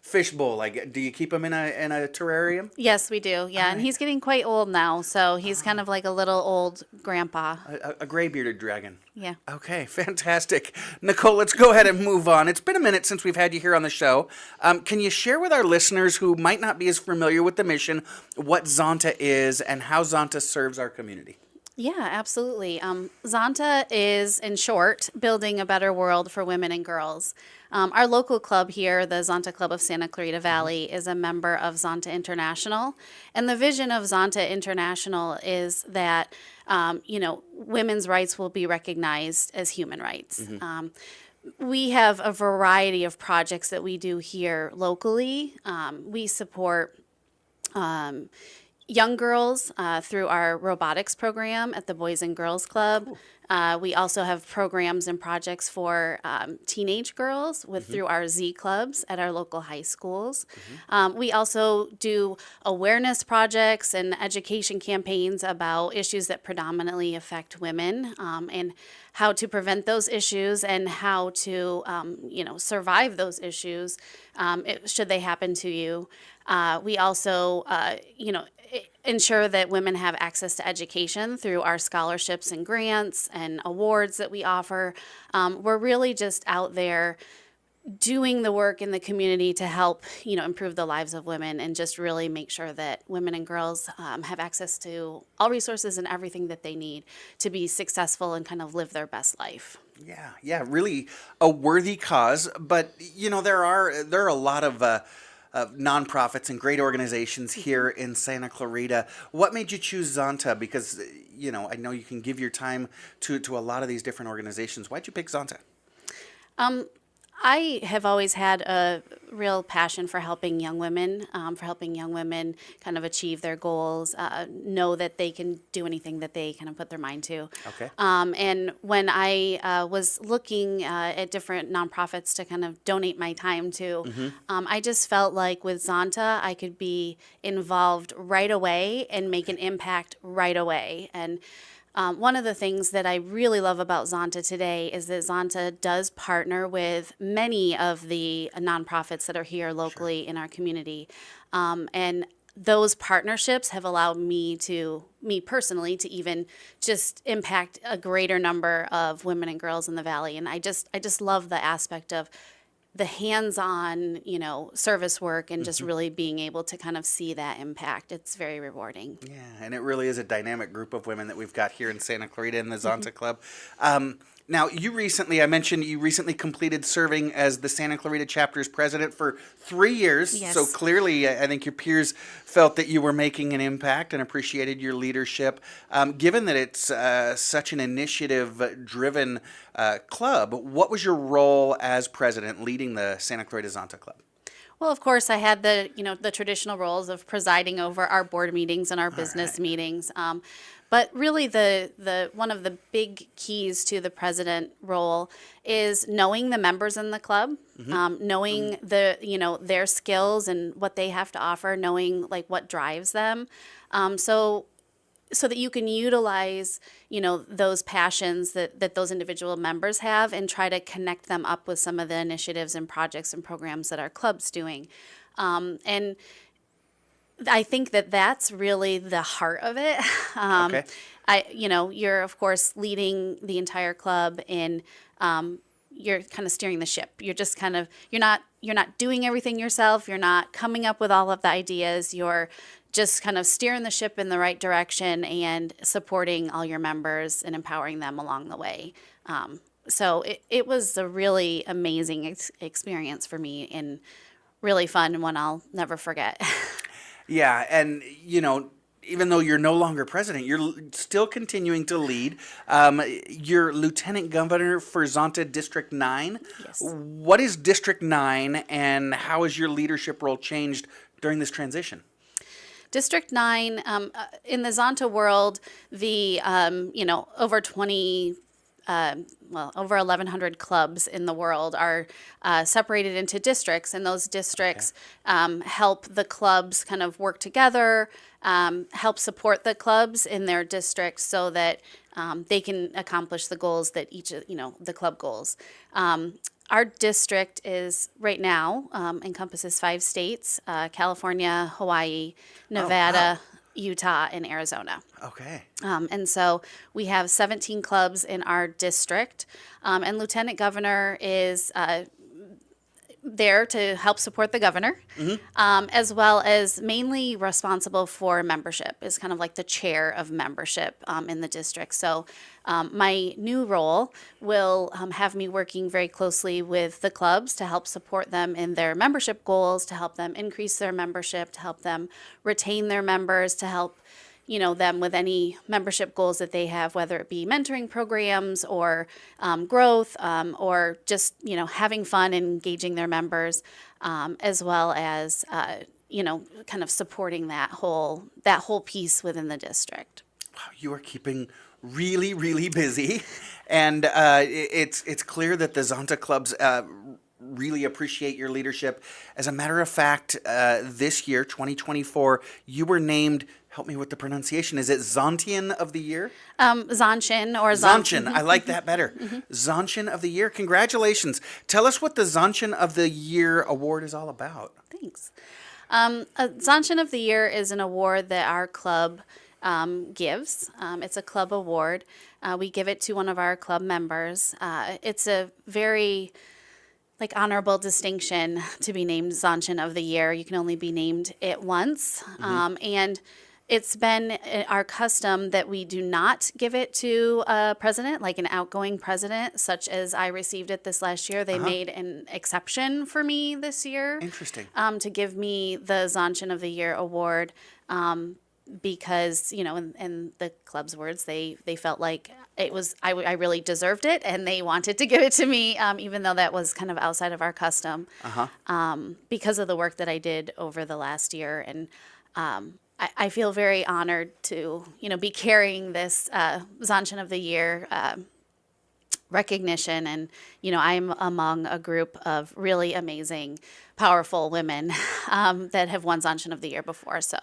fishbowl. Like, do you keep him in a terrarium? Yes, we do. Yeah, and he's getting quite old now, so he's kind of like a little old grandpa. A gray bearded dragon. Yeah. Okay, fantastic. Nicole, let's go ahead and move on. It's been a minute since we've had you here on the show. Can you share with our listeners who might not be as familiar with the mission what Zonta is and how Zonta serves our community? Yeah, absolutely. Zonta is, in short, building a better world for women and girls. Our local club here, the Zonta Club of Santa Clarita Valley, is a member of Zonta International. And the vision of Zonta International is that, women's rights will be recognized as human rights. We have a variety of projects that we do here locally. We support young girls through our robotics program at the Boys and Girls Club. We also have programs and projects for teenage girls through our Z clubs at our local high schools. We also do awareness projects and education campaigns about issues that predominantly affect women and how to prevent those issues and how to survive those issues should they happen to you. We also ensure that women have access to education through our scholarships and grants and awards that we offer. We're really just out there doing the work in the community to help, improve the lives of women and just really make sure that women and girls have access to all resources and everything that they need to be successful and kind of live their best life. Yeah, really a worthy cause. But there are a lot of nonprofits and great organizations here in Santa Clarita. What made you choose Zonta? Because I know you can give your time to a lot of these different organizations. Why'd you pick Zonta? I have always had a real passion for helping young women kind of achieve their goals, know that they can do anything that they kind of put their mind to. Okay. And when I was looking at different nonprofits to kind of donate my time to, I just felt like with Zonta, I could be involved right away and make an impact right away. And one of the things that I really love about Zonta today is that Zonta does partner with many of the nonprofits that are here locally in our community. And those partnerships have allowed me personally, to even just impact a greater number of women and girls in the Valley. And I just love the aspect of the hands-on, service work and just really being able to kind of see that impact. It's very rewarding. Yeah, and it really is a dynamic group of women that we've got here in Santa Clarita in the Zonta Club. Now, I mentioned you recently completed serving as the Santa Clarita chapter's president for 3 years. Yes. So clearly, I think your peers felt that you were making an impact and appreciated your leadership. Given that it's such an initiative-driven club, what was your role as president leading the Santa Clarita Zonta Club? Well, of course, I had the traditional roles of presiding over our board meetings and our business meetings. But really, the one of the big keys to the president role is knowing the members in the club, knowing their skills and what they have to offer, knowing like what drives them, so that you can utilize those passions that those individual members have and try to connect them up with some of the initiatives and projects and programs that our club's doing, and I think that that's really the heart of it. Okay. You're of course leading the entire club in you're kind of steering the ship. You're just kind of, you're not doing everything yourself. You're not coming up with all of the ideas. You're just kind of steering the ship in the right direction and supporting all your members and empowering them along the way. So it was a really amazing experience for me and really fun, and one I'll never forget. Yeah, and even though you're no longer president, you're still continuing to lead. You're lieutenant governor for Zonta District 9. Yes. What is District 9, and how has your leadership role changed during this transition? District 9, in the Zonta world, the, over 20, over 1,100 clubs in the world are separated into districts, and those districts help the clubs kind of work together, help support the clubs in their districts so that they can accomplish the goals that each, the club goals. Our district is right now encompasses 5 states: California, Hawaii, Nevada, Utah, and Arizona. Okay. And so we have 17 clubs in our district, and Lieutenant Governor is there to help support the governor, as well as mainly responsible for membership, is kind of like the chair of membership in the district. So my new role will have me working very closely with the clubs to help support them in their membership goals, to help them increase their membership, to help them retain their members, to help them with any membership goals that they have, whether it be mentoring programs or growth, or just, having fun and engaging their members, as well as, kind of supporting that whole piece within the district. Wow, you are keeping really, really busy, and it's clear that the Zonta clubs really appreciate your leadership. As a matter of fact, this year, 2024, you were named, help me with the pronunciation, is it Zontian of the Year? Zonchin or Zonchin. I like that better. Zonchin of the Year. Congratulations. Tell us what the Zonchin of the Year award is all about. Thanks. A Zonchin of the Year is an award that our club gives. It's a club award. We give it to one of our club members. It's a very honorable distinction to be named Zonchin of the Year. You can only be named it once. And it's been our custom that we do not give it to a president, like an outgoing president, such as I received it this last year. They made an exception for me this year. Interesting. To give me the Zonchin of the Year award, because, in the club's words, they felt like it was, I really deserved it, and they wanted to give it to me, even though that was kind of outside of our custom, because of the work that I did over the last year. And I feel very honored to, be carrying this Zonchin of the Year recognition. And, I'm among a group of really amazing, powerful women that have won Zonchin of the Year before. So,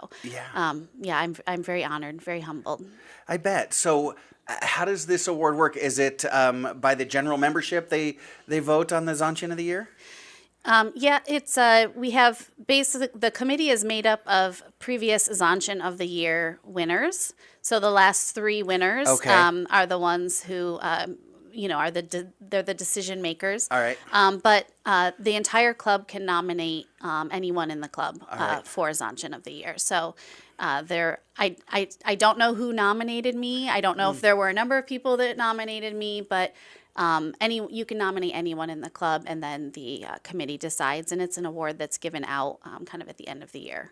I'm very honored, very humbled. I bet. So how does this award work? Is it by the general membership they vote on the Zonchin of the Year? It's we have basically, the committee is made up of previous Zonchin of the Year winners. So the last 3 winners are the ones who they're the decision makers. All right. But the entire club can nominate anyone in the club for Zonchin of the Year. So I don't know who nominated me. I don't know if there were a number of people that nominated me, but you can nominate anyone in the club, and then the committee decides, and it's an award that's given out kind of at the end of the year.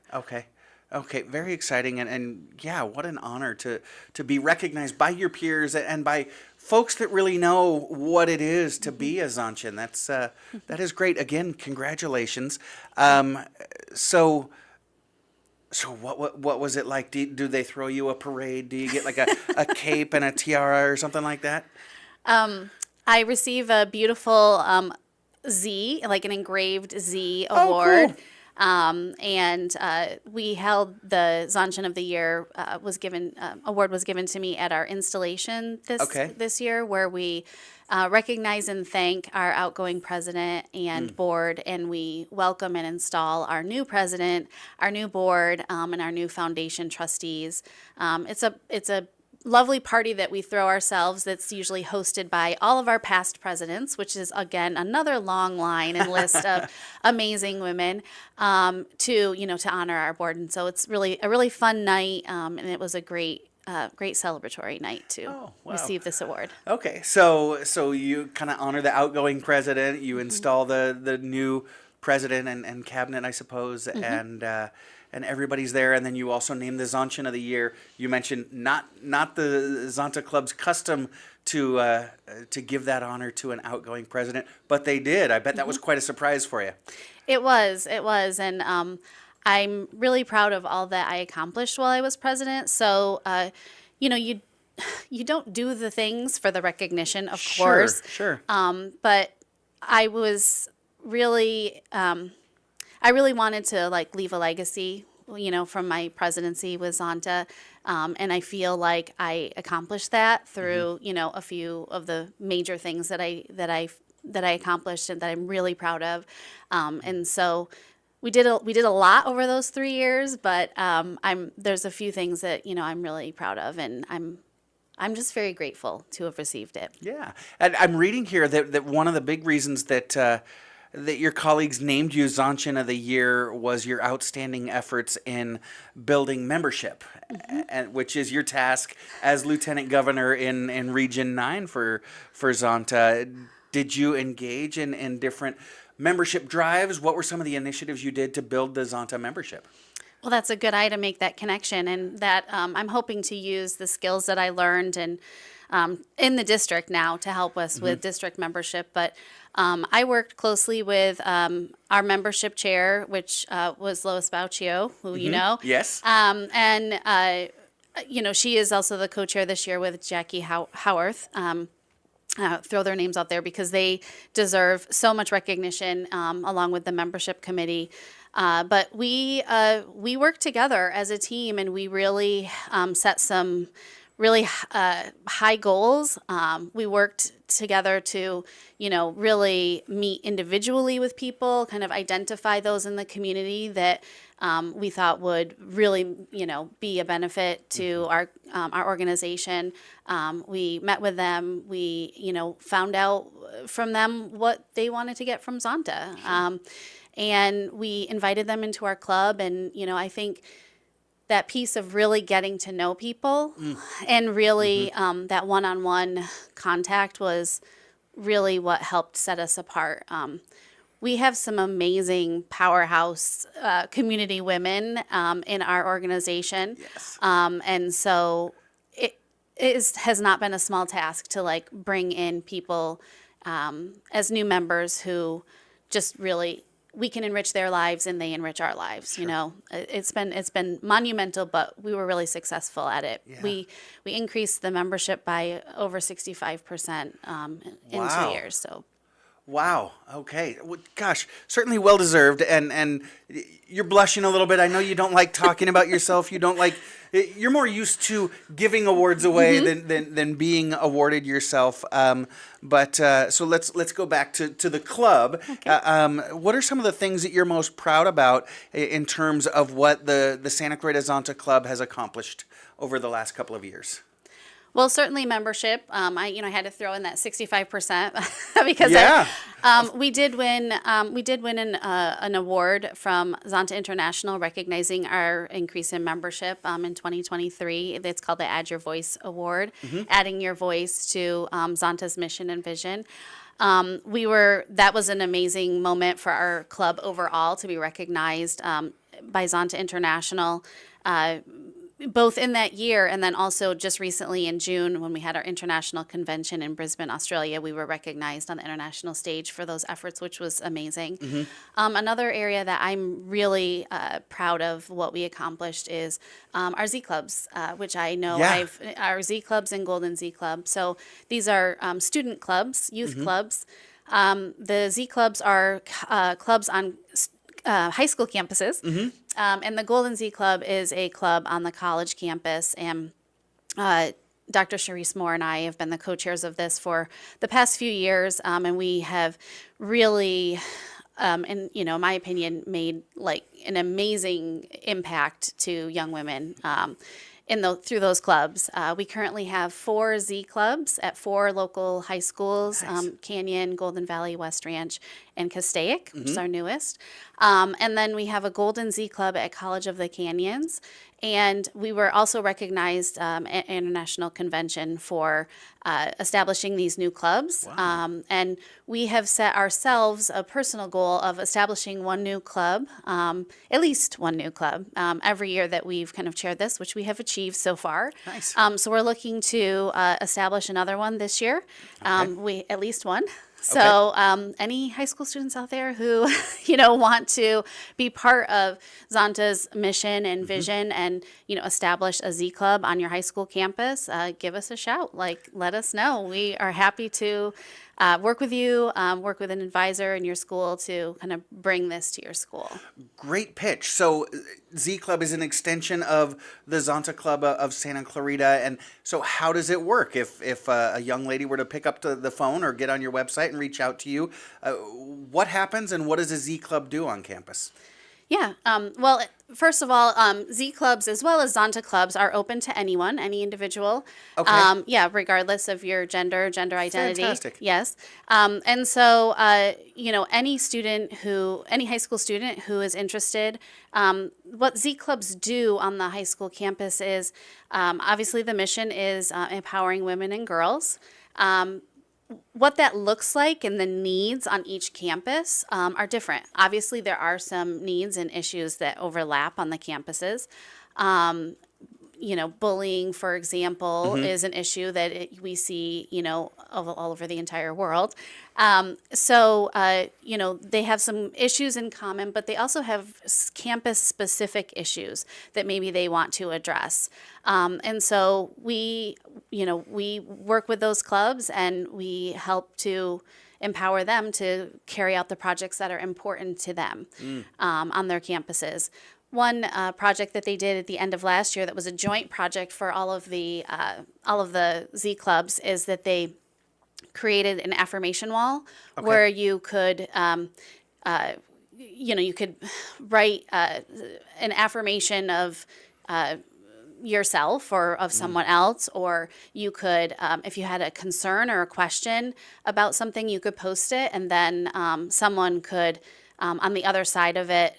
Okay, very exciting, and yeah, what an honor to be recognized by your peers and by folks that really know what it is to be a Zonchin. That is great. Again, congratulations. So what was it like? Do they throw you a parade? Do you get like a cape and a tiara or something like that? I receive a beautiful Z, like an engraved Z award. Cool. And we held the Zonchin of the Year award was given to me at our installation this year, where we recognize and thank our outgoing president and board, and we welcome and install our new president, our new board, and our new foundation trustees. It's a lovely party that we throw ourselves that's usually hosted by all of our past presidents, which is, again, another long line and list of amazing women to honor our board. And so it's really a really fun night, and it was a great celebratory night to receive this award. Okay, so you kind of honor the outgoing president, you install the new president and cabinet, I suppose, and everybody's there, and then you also name the Zontchen of the Year. You mentioned not the Zonta Club's custom to give that honor to an outgoing president, but they did. I bet that was quite a surprise for you. It was, and I'm really proud of all that I accomplished while I was president. So, you don't do the things for the recognition, of course. Sure. But I was really, I really wanted to leave a legacy, from my presidency with Zonta. And I feel like I accomplished that through, a few of the major things that I accomplished and that I'm really proud of. And so we did a lot over those 3 years, but there's a few things that I'm really proud of, and I'm just very grateful to have received it. Yeah, and I'm reading here that one of the big reasons that your colleagues named you Zontchen of the Year was your outstanding efforts in building membership, and which is your task as Lieutenant Governor in Region 9 for Zonta. Did you engage in different membership drives? What were some of the initiatives you did to build the Zonta membership? Well, that's a good eye to make that connection, and that I'm hoping to use the skills that I learned and in the district now to help us with district membership. But I worked closely with our membership chair, which was Lois Bauchio, who you know. Yes. And she is also the co-chair this year with Jackie Howarth. Throw their names out there because they deserve so much recognition along with the membership committee. But we worked together as a team, and we really set some really high goals. We worked together to, really meet individually with people, kind of identify those in the community that we thought would really, be a benefit to our organization. We met with them. We, found out from them what they wanted to get from Zonta. And we invited them into our club. And, I think that piece of really getting to know people and really that one-on-one contact was really what helped set us apart. We have some amazing powerhouse community women in our organization. Yes. And so it has not been a small task to bring in people as new members who just really, we can enrich their lives and they enrich our lives. Sure. It's been monumental, but we were really successful at it. Yeah. We increased the membership by over 65% in 2 years. So. Wow. Okay. Well, gosh, certainly well deserved. And you're blushing a little bit. I know you don't like talking about yourself. You don't like. You're more used to giving awards away than being awarded yourself. But so let's go back to the club. Okay. What are some of the things that you're most proud about in terms of what the Santa Clarita Zonta Club has accomplished over the last couple of years? Well, certainly membership. I had to throw in that 65% because we did win an award from Zonta International recognizing our increase in membership in 2023. It's called the Add Your Voice Award, adding your voice to Zonta's mission and vision. That was an amazing moment for our club overall to be recognized by Zonta International. Both in that year and then also just recently in June when we had our international convention in Brisbane, Australia, we were recognized on the international stage for those efforts, which was amazing. Another area that I'm really proud of what we accomplished is our Z Clubs, which I know our Z Clubs and Golden Z Club. So these are student clubs, youth clubs. The Z Clubs are clubs on high school campuses. And the Golden Z Club is a club on the college campus. And Dr. Sharice Moore and I have been the co-chairs of this for the past few years. And we have really, in my opinion, made an amazing impact to young women. through those clubs. We currently have 4 Z clubs at 4 local high schools: Nice. Canyon, Golden Valley, West Ranch, and Castaic, which is our newest. And then we have a Golden Z Club at College of the Canyons. And we were also recognized at International Convention for establishing these new clubs. Wow. And we have set ourselves a personal goal of establishing one new club, at least one new club, every year that we've kind of chaired this, which we have achieved so far. Nice. So we're looking to establish another one this year. Okay. At least one. So any high school students out there who, want to be part of Zonta's mission and vision and, establish a Z Club on your high school campus, give us a shout. Let us know. We are happy to work with you, work with an advisor in your school to kind of bring this to your school. Great pitch. So Z Club is an extension of the Zonta Club of Santa Clarita. And so how does it work? If a young lady were to pick up the phone or get on your website and reach out to you, what happens and what does a Z Club do on campus? Yeah. Well, first of all, Z clubs as well as Zonta clubs are open to anyone, any individual. Okay. Regardless of your gender identity. Fantastic. Yes. And so, any high school student who is interested, what Z clubs do on the high school campus is, obviously the mission is empowering women and girls. What that looks like and the needs on each campus are different. Obviously, there are some needs and issues that overlap on the campuses. Bullying, for example, is an issue that we see, all over the entire world. They have some issues in common, but they also have campus-specific issues that maybe they want to address. And so we work with those clubs and we help to empower them to carry out the projects that are important to them on their campuses. One project that they did at the end of last year that was a joint project for all of the Z clubs is that they created an affirmation wall where you could you could write an affirmation of yourself or of someone else, or you could, if you had a concern or a question about something, you could post it, and then someone could, on the other side of it,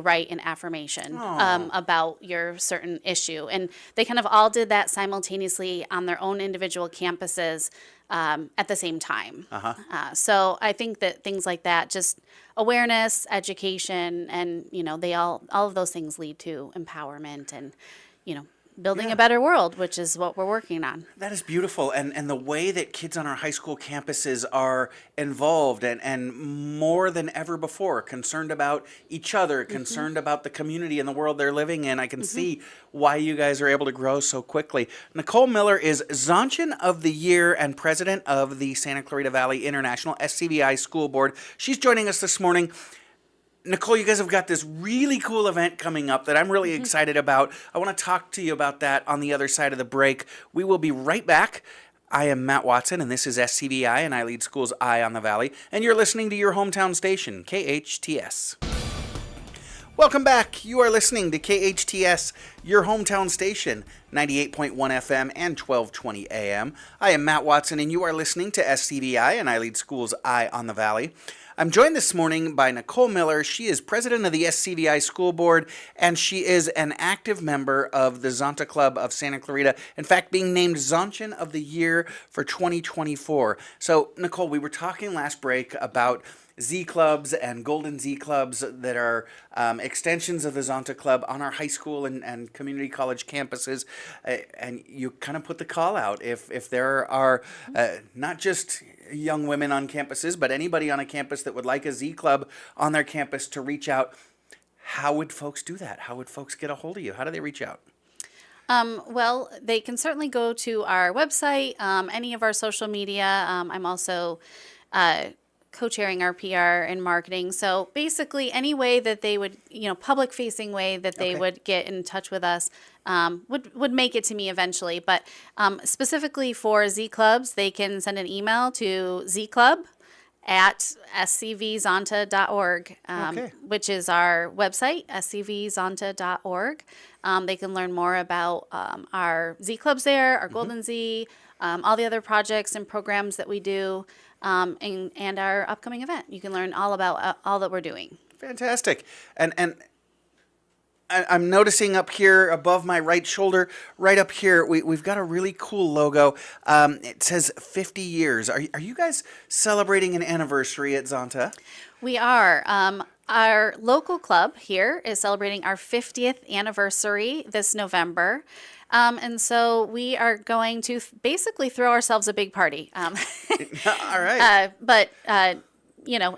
write an affirmation about your certain issue. And they kind of all did that simultaneously on their own individual campuses at the same time. So I think that things like that, just awareness, education, and, all of those things lead to empowerment and, building a better world, which is what we're working on. That is beautiful. And the way that kids on our high school campuses are involved and more than ever before concerned about each other, concerned about the community and the world they're living in. I can see why you guys are able to grow so quickly. Nicole Miller is Zonchan of the Year and president of the Santa Clarita Valley International SCVI School Board. She's joining us this morning. Nicole, you guys have got this really cool event coming up that I'm really excited about. I want to talk to you about that on the other side of the break. We will be right back. I am Matt Watson, and this is SCVI, and I lead Schools Eye on the Valley, and you're listening to your hometown station, KHTS. Welcome back. You are listening to KHTS, your hometown station, 98.1 FM and 1220 AM. I am Matt Watson, and you are listening to SCVI, and I lead Schools Eye on the Valley. I'm joined this morning by Nicole Miller. She is president of the SCVI School Board, and she is an active member of the Zonta Club of Santa Clarita. In fact, being named Zonchan of the Year for 2024. So, Nicole, we were talking last break about Z clubs and Golden Z clubs that are extensions of the Zonta Club on our high school and community college campuses. And you kind of put the call out if there are not just young women on campuses, but anybody on a campus that would like a Z club on their campus to reach out. How would folks do that? How would folks get a hold of you? How do they reach out? Well, they can certainly go to our website, any of our social media. I'm also co-chairing our PR and marketing. So basically any way that they would, public facing way that they would get in touch with us would make it to me eventually. But specifically for Z clubs, they can send an email to zclub at scvzonta.org, Okay. which is our website, scvzonta.org. They can learn more about our Z clubs there, our Golden Z, all the other projects and programs that we do, and our upcoming event. You can learn all about all that we're doing. Fantastic. And I'm noticing up here above my right shoulder, right up here, we've got a really cool logo. It says 50 years. Are you guys celebrating an anniversary at Zonta? We are. Our local club here is celebrating our 50th anniversary this November. And so we are going to basically throw ourselves a big party. All right.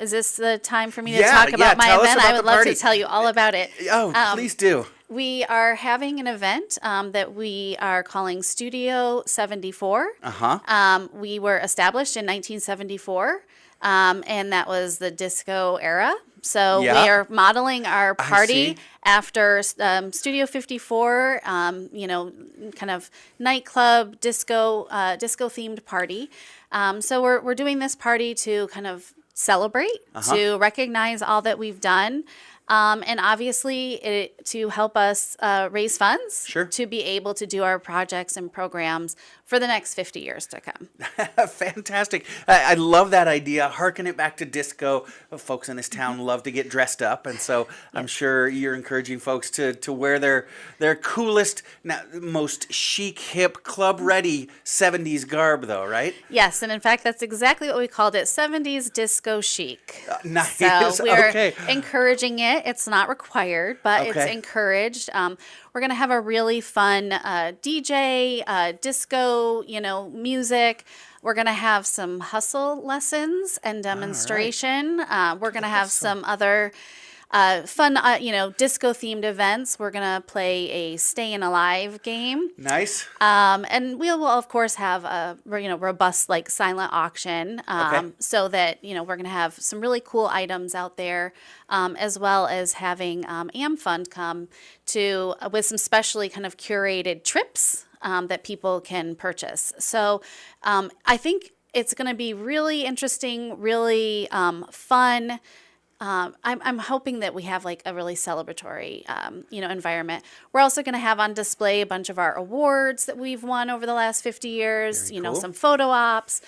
Is this the time for me to Yeah, talk about my tell us event? about I would the love party. to tell you all about it. Oh, please do. We are having an event that we are calling Studio 74. Uh-huh. We were established in 1974, and that was the disco era. So Yeah. we are modeling our I party see. after Studio 54, kind of nightclub, disco themed party. So we're doing this party to kind of celebrate, to recognize all that we've done. And obviously to help us raise funds Sure. to be able to do our projects and programs for the next 50 years to come. Fantastic. I love that idea. Harken it back to disco. Folks in this town love to get dressed up. And so I'm sure you're encouraging folks to wear their coolest, most chic, hip, club-ready 70s garb, though, right? Yes, and in fact, that's exactly what we called it, 70s disco chic. Nice. So we're Okay. encouraging it. It's not required, but it's Okay. encouraged. We're going to have a really fun DJ, disco, music. We're going to have some hustle lessons and demonstration. We're going to have some other fun, disco-themed events. We're going to play a Stayin' Alive game. Nice. And we will, of course, have a robust silent auction, Okay. so that we're going to have some really cool items out there, as well as having AmFund come to with some specially kind of curated trips that people can purchase. So I think it's going to be really interesting, really fun. I'm hoping that we have a really celebratory, environment. We're also going to have on display a bunch of our awards that we've won over the last 50 years, Very cool. some photo ops,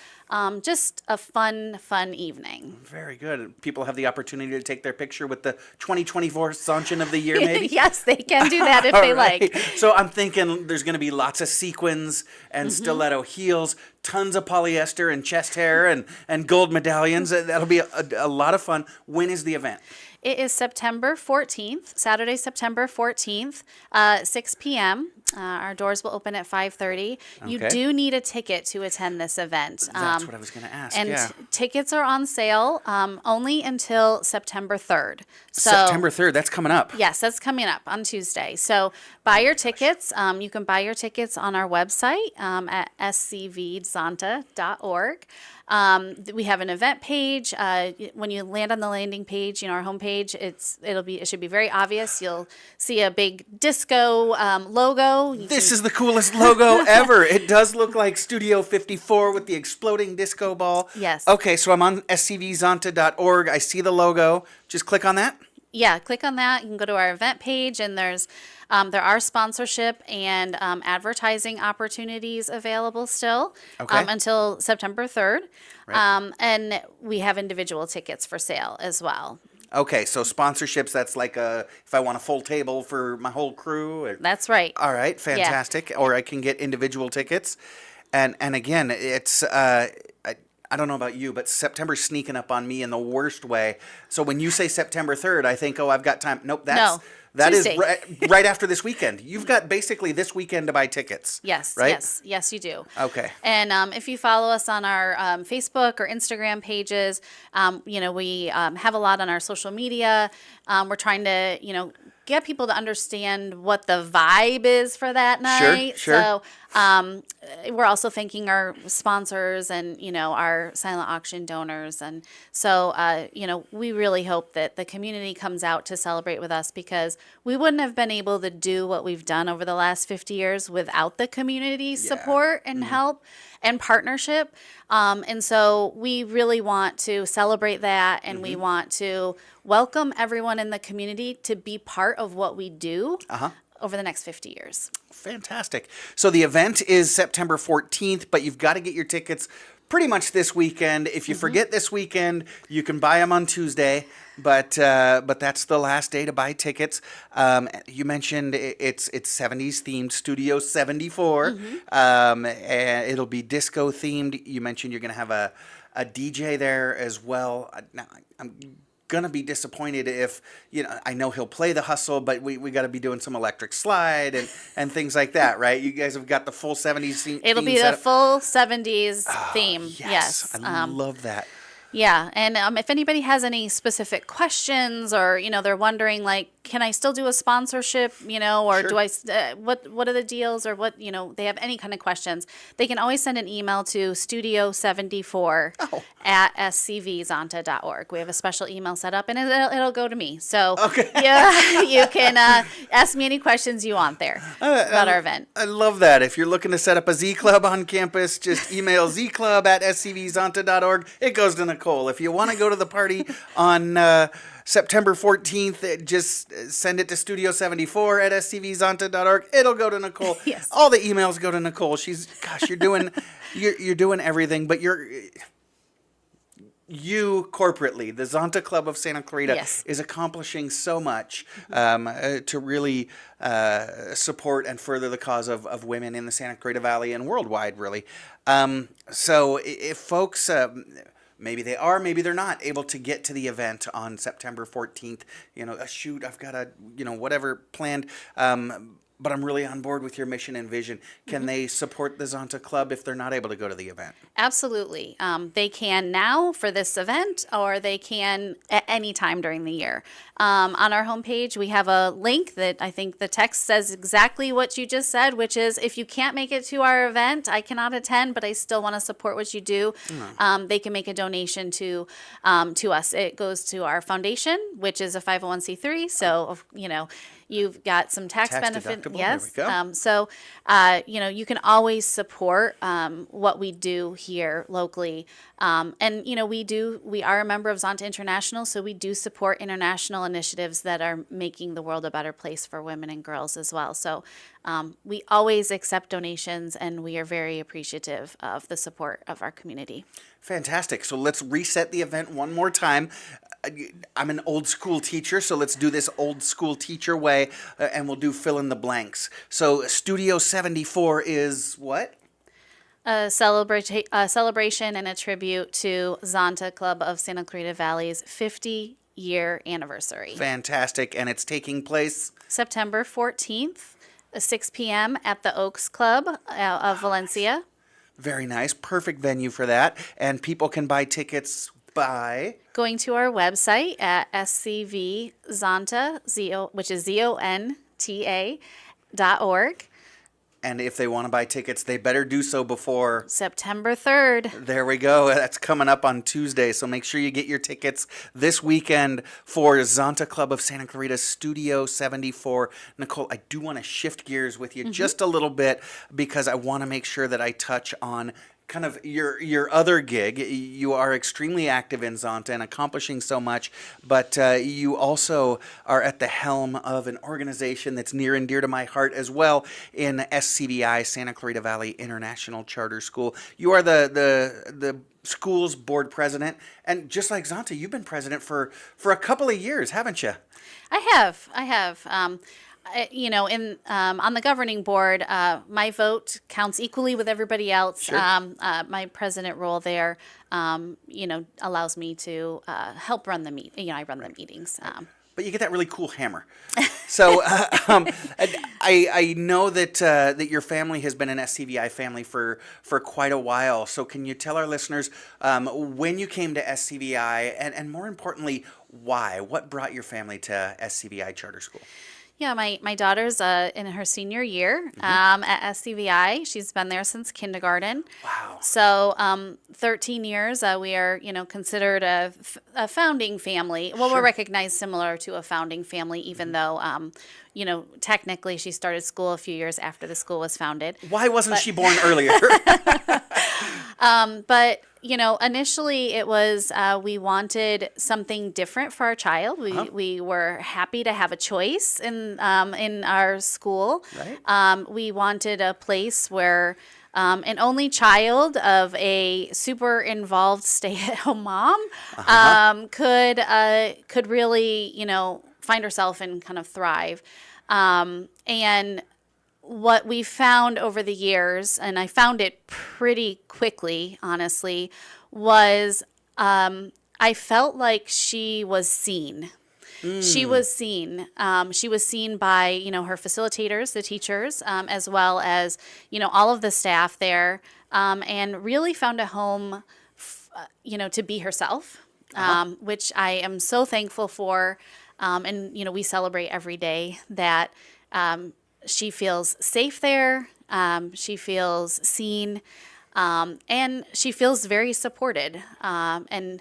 just a fun evening. Very good. People have the opportunity to take their picture with the 2024 Sanchin of the Year, maybe? Yes, they can do that if All they right. like. So I'm thinking there's going to be lots of sequins and stiletto heels, tons of polyester and chest hair and gold medallions. That'll be a lot of fun. When is the event? It is September 14th, Saturday, September 14th, 6 p.m. Our doors will open at 5:30. You Okay. do need a ticket to attend this event. That's what I was going to ask. And yeah. tickets are on sale only until September 3rd. So, September 3rd. That's coming up. Yes, that's coming up on Tuesday. So buy your tickets. You can buy your tickets on our website at scvzonta.org. We have an event page. When you land on the landing page, our homepage, it should be very obvious. You'll see a big disco logo. This is the coolest logo ever. It does look like Studio 54 with the exploding disco ball. Yes. Okay, so I'm on scvzonta.org. I see the logo. Just click on that. Yeah, click on that. You can go to our event page, and there are sponsorship and advertising opportunities available still Okay. until September 3rd. Right. And we have individual tickets for sale as well. Okay, so sponsorships, that's like if I want a full table for my whole crew. That's right. All right, fantastic. Or I can get individual tickets. And again, it's I don't know about you, but September's sneaking up on me in the worst way. So when you say September 3rd, I think, I've got time. Nope, that is Tuesday. right after this weekend. You've got basically this weekend to buy tickets. Yes, right? yes, you do. Okay. And if you follow us on our Facebook or Instagram pages, we have a lot on our social media. We're trying to, get people to understand what the vibe is for that night. Sure. So We're also thanking our sponsors and, our silent auction donors. And so, we really hope that the community comes out to celebrate with us, because we wouldn't have been able to do what we've done over the last 50 years without the community support and help and partnership. And so we really want to celebrate that, and we want to welcome everyone in the community to be part of what we do over the next 50 years. Fantastic. So the event is September 14th, but you've got to get your tickets pretty much this weekend. If you forget this weekend, you can buy them on Tuesday, but that's the last day to buy tickets. You mentioned it's 70s themed, Studio 74. And it'll be disco themed. You mentioned you're going to have a DJ there as well. Now, I'm gonna be disappointed if I know he'll play the hustle, but we got to be doing some electric slide and things like that, right? You guys have got the full 70s theme. It'll be the full 70s theme. Yes, I love that. Yeah, and if anybody has any specific questions, or they're wondering, like, can I still do a sponsorship, or do I what are the deals, or what, they have any kind of questions, they can always send an email to studio74 at scvzonta.org. We have a special email set up, and it'll go to me. So yeah, you can ask me any questions you want there about our event. I love that. If you're looking to set up a Z Club on campus, just email zclub at scvzonta.org. It goes to Nicole. If you want to go to the party on September 14th, just send it to studio74 at scvzonta.org. It'll go to Nicole. Yes. All the emails go to Nicole. You're doing you're doing everything, but you corporately, the Zonta Club of Santa Clarita, is accomplishing so much to really support and further the cause of women in the Santa Clarita Valley and worldwide, really. So if folks, maybe they are, maybe they're not able to get to the event on September 14th, shoot, I've got whatever planned, but I'm really on board with your mission and vision. Can they support the Zonta Club if they're not able to go to the event? Absolutely. They can now for this event, or they can at any time during the year. On our homepage, we have a link that I think the text says exactly what you just said, which is, if you can't make it to our event, I cannot attend, but I still want to support what you do. They can make a donation to us. It goes to our foundation, which is a 501c3. So, you've got some tax benefit. Yes. There we go. So, you can always support what we do here locally. And, we are a member of Zonta International, so we do support international initiatives that are making the world a better place for women and girls as well. So we always accept donations, and we are very appreciative of the support of our community. Fantastic. So let's reset the event one more time. I'm an old school teacher, so let's do this old school teacher way, and we'll do fill in the blanks. So Studio 74 is what? A celebration and a tribute to Zonta Club of Santa Clarita Valley's 50-year anniversary. Fantastic. And it's taking place? September 14th, 6 p.m. at the Oaks Club of Valencia. Very nice. Perfect venue for that. And people can buy tickets by going to our website at scvzonta, which is zonta.org. And if they want to buy tickets, they better do so before September 3rd. There we go. That's coming up on Tuesday. So make sure you get your tickets this weekend for Zonta Club of Santa Clarita Studio 74. Nicole, I do want to shift gears with you just a little bit, because I want to make sure that I touch on kind of your other gig. You are extremely active in Zonta and accomplishing so much, but you also are at the helm of an organization that's near and dear to my heart as well, in SCVI, Santa Clarita Valley International Charter School. You are the school's board president, and just like Zonta, you've been president for a couple of years, haven't you? I have. On the governing board, my vote counts equally with everybody else. Sure. My president role there, allows me to help run the meeting. I run the meetings. But you get that really cool hammer. So I know that your family has been an SCVI family for quite a while. So can you tell our listeners when you came to SCVI, and more importantly, why? What brought your family to SCVI Charter School? Yeah, my daughter's in her senior year at SCVI. She's been there since kindergarten. Wow. So 13 years, we are, considered a founding family. Well, Sure. we're recognized similar to a founding family, even though, technically she started school a few years after the school was founded. Why wasn't she born earlier? But initially it was we wanted something different for our child. We were happy to have a choice in our school. Right. We wanted a place where an only child of a super involved stay-at-home mom could really find herself and kind of thrive. And what we found over the years, and I found it pretty quickly, honestly, was I felt like she was seen. She was seen. She was seen by, her facilitators, the teachers, as well as, all of the staff there, and really found a home, to be herself, which I am so thankful for. And, we celebrate every day that she feels safe there. She feels seen, and she feels very supported. And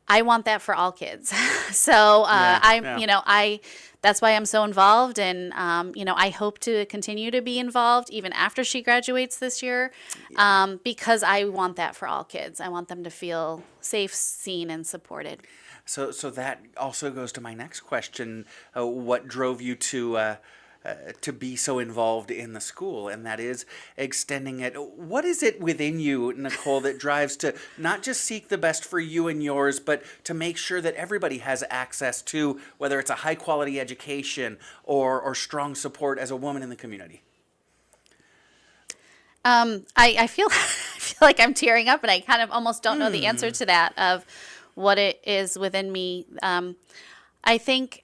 I want that for all kids. So that's why I'm so involved, and I hope to continue to be involved even after she graduates this year, because I want that for all kids. I want them to feel safe, seen, and supported. So that also goes to my next question. What drove you to be so involved in the school, and that is extending it. What is it within you, Nicole, that drives to not just seek the best for you and yours, but to make sure that everybody has access to, whether it's a high quality education or strong support as a woman in the community? I feel I feel like I'm tearing up, and I kind of almost don't know the answer to that of what it is within me. I think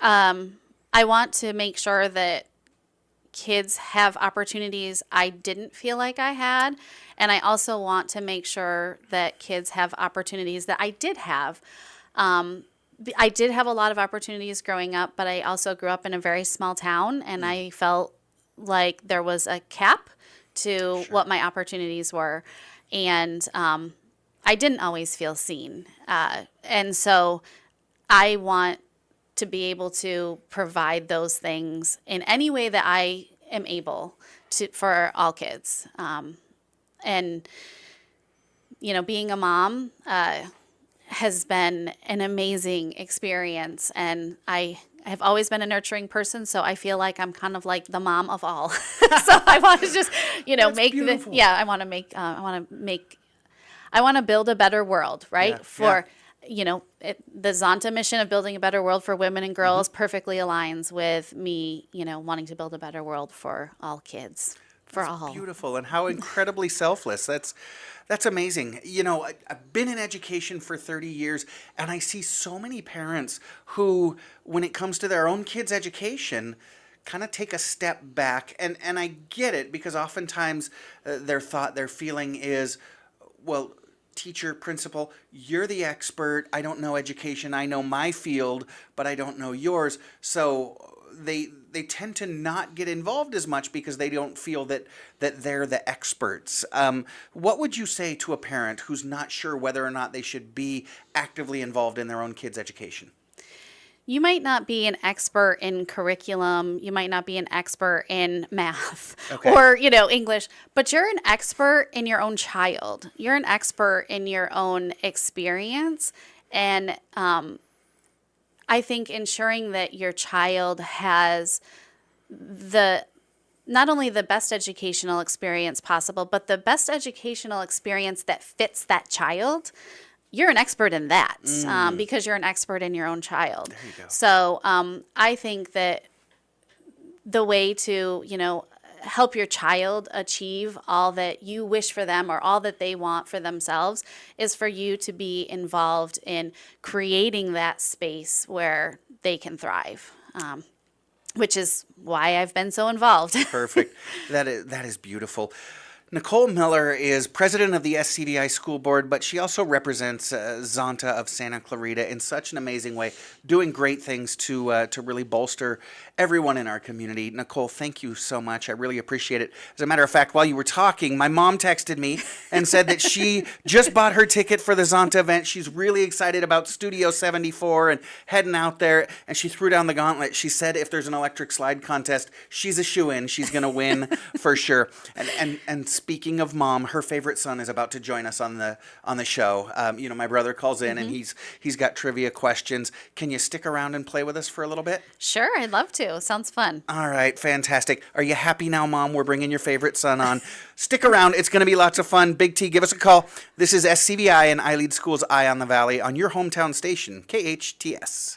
I want to make sure that kids have opportunities I didn't feel like I had. And I also want to make sure that kids have opportunities that I did have. I did have a lot of opportunities growing up, but I also grew up in a very small town, and I felt like there was a cap to what my opportunities were. And I didn't always feel seen. And so I want to be able to provide those things in any way that I am able to for all kids. And, being a mom has been an amazing experience. And I have always been a nurturing person, so I feel like I'm kind of like the mom of all. So I want to just, That's make beautiful. I want to build a better world, right? The Zonta mission of building a better world for women and girls perfectly aligns with me, wanting to build a better world for all kids, for all. Beautiful, and how incredibly selfless. That's amazing. I've been in education for 30 years, and I see so many parents who, when it comes to their own kids' education, kind of take a step back. And I get it, because oftentimes their feeling is, well, teacher, principal, you're the expert. I don't know education. I know my field, but I don't know yours. So they tend to not get involved as much because they don't feel that they're the experts. What would you say to a parent who's not sure whether or not they should be actively involved in their own kids' education? You might not be an expert in curriculum. You might not be an expert in math or, English, but you're an expert in your own child. You're an expert in your own experience. And I think ensuring that your child has not only the best educational experience possible, but the best educational experience that fits that child. You're an expert in that because you're an expert in your own child. There you go. So I think that the way to, help your child achieve all that you wish for them or all that they want for themselves is for you to be involved in creating that space where they can thrive, which is why I've been so involved. Perfect. That is beautiful. Nicole Miller is president of the SCVI School Board, but she also represents Zonta of Santa Clarita in such an amazing way, doing great things to really bolster everyone in our community. Nicole, thank you so much. I really appreciate it. As a matter of fact, while you were talking, my mom texted me and said that she just bought her ticket for the Zonta event. She's really excited about Studio 74 and heading out there, and she threw down the gauntlet. She said if there's an electric slide contest, she's a shoo-in. She's going to win for sure. And speaking of mom, her favorite son is about to join us on the show. My brother calls in and he's got trivia questions. Can you stick around and play with us for a little bit? Sure, I'd love to. Sounds fun. All right, fantastic. Are you happy now, Mom? We're bringing your favorite son on. Stick around. It's going to be lots of fun. Big T, give us a call. This is SCVI and I Lead Schools Eye on the Valley on your hometown station, KHTS.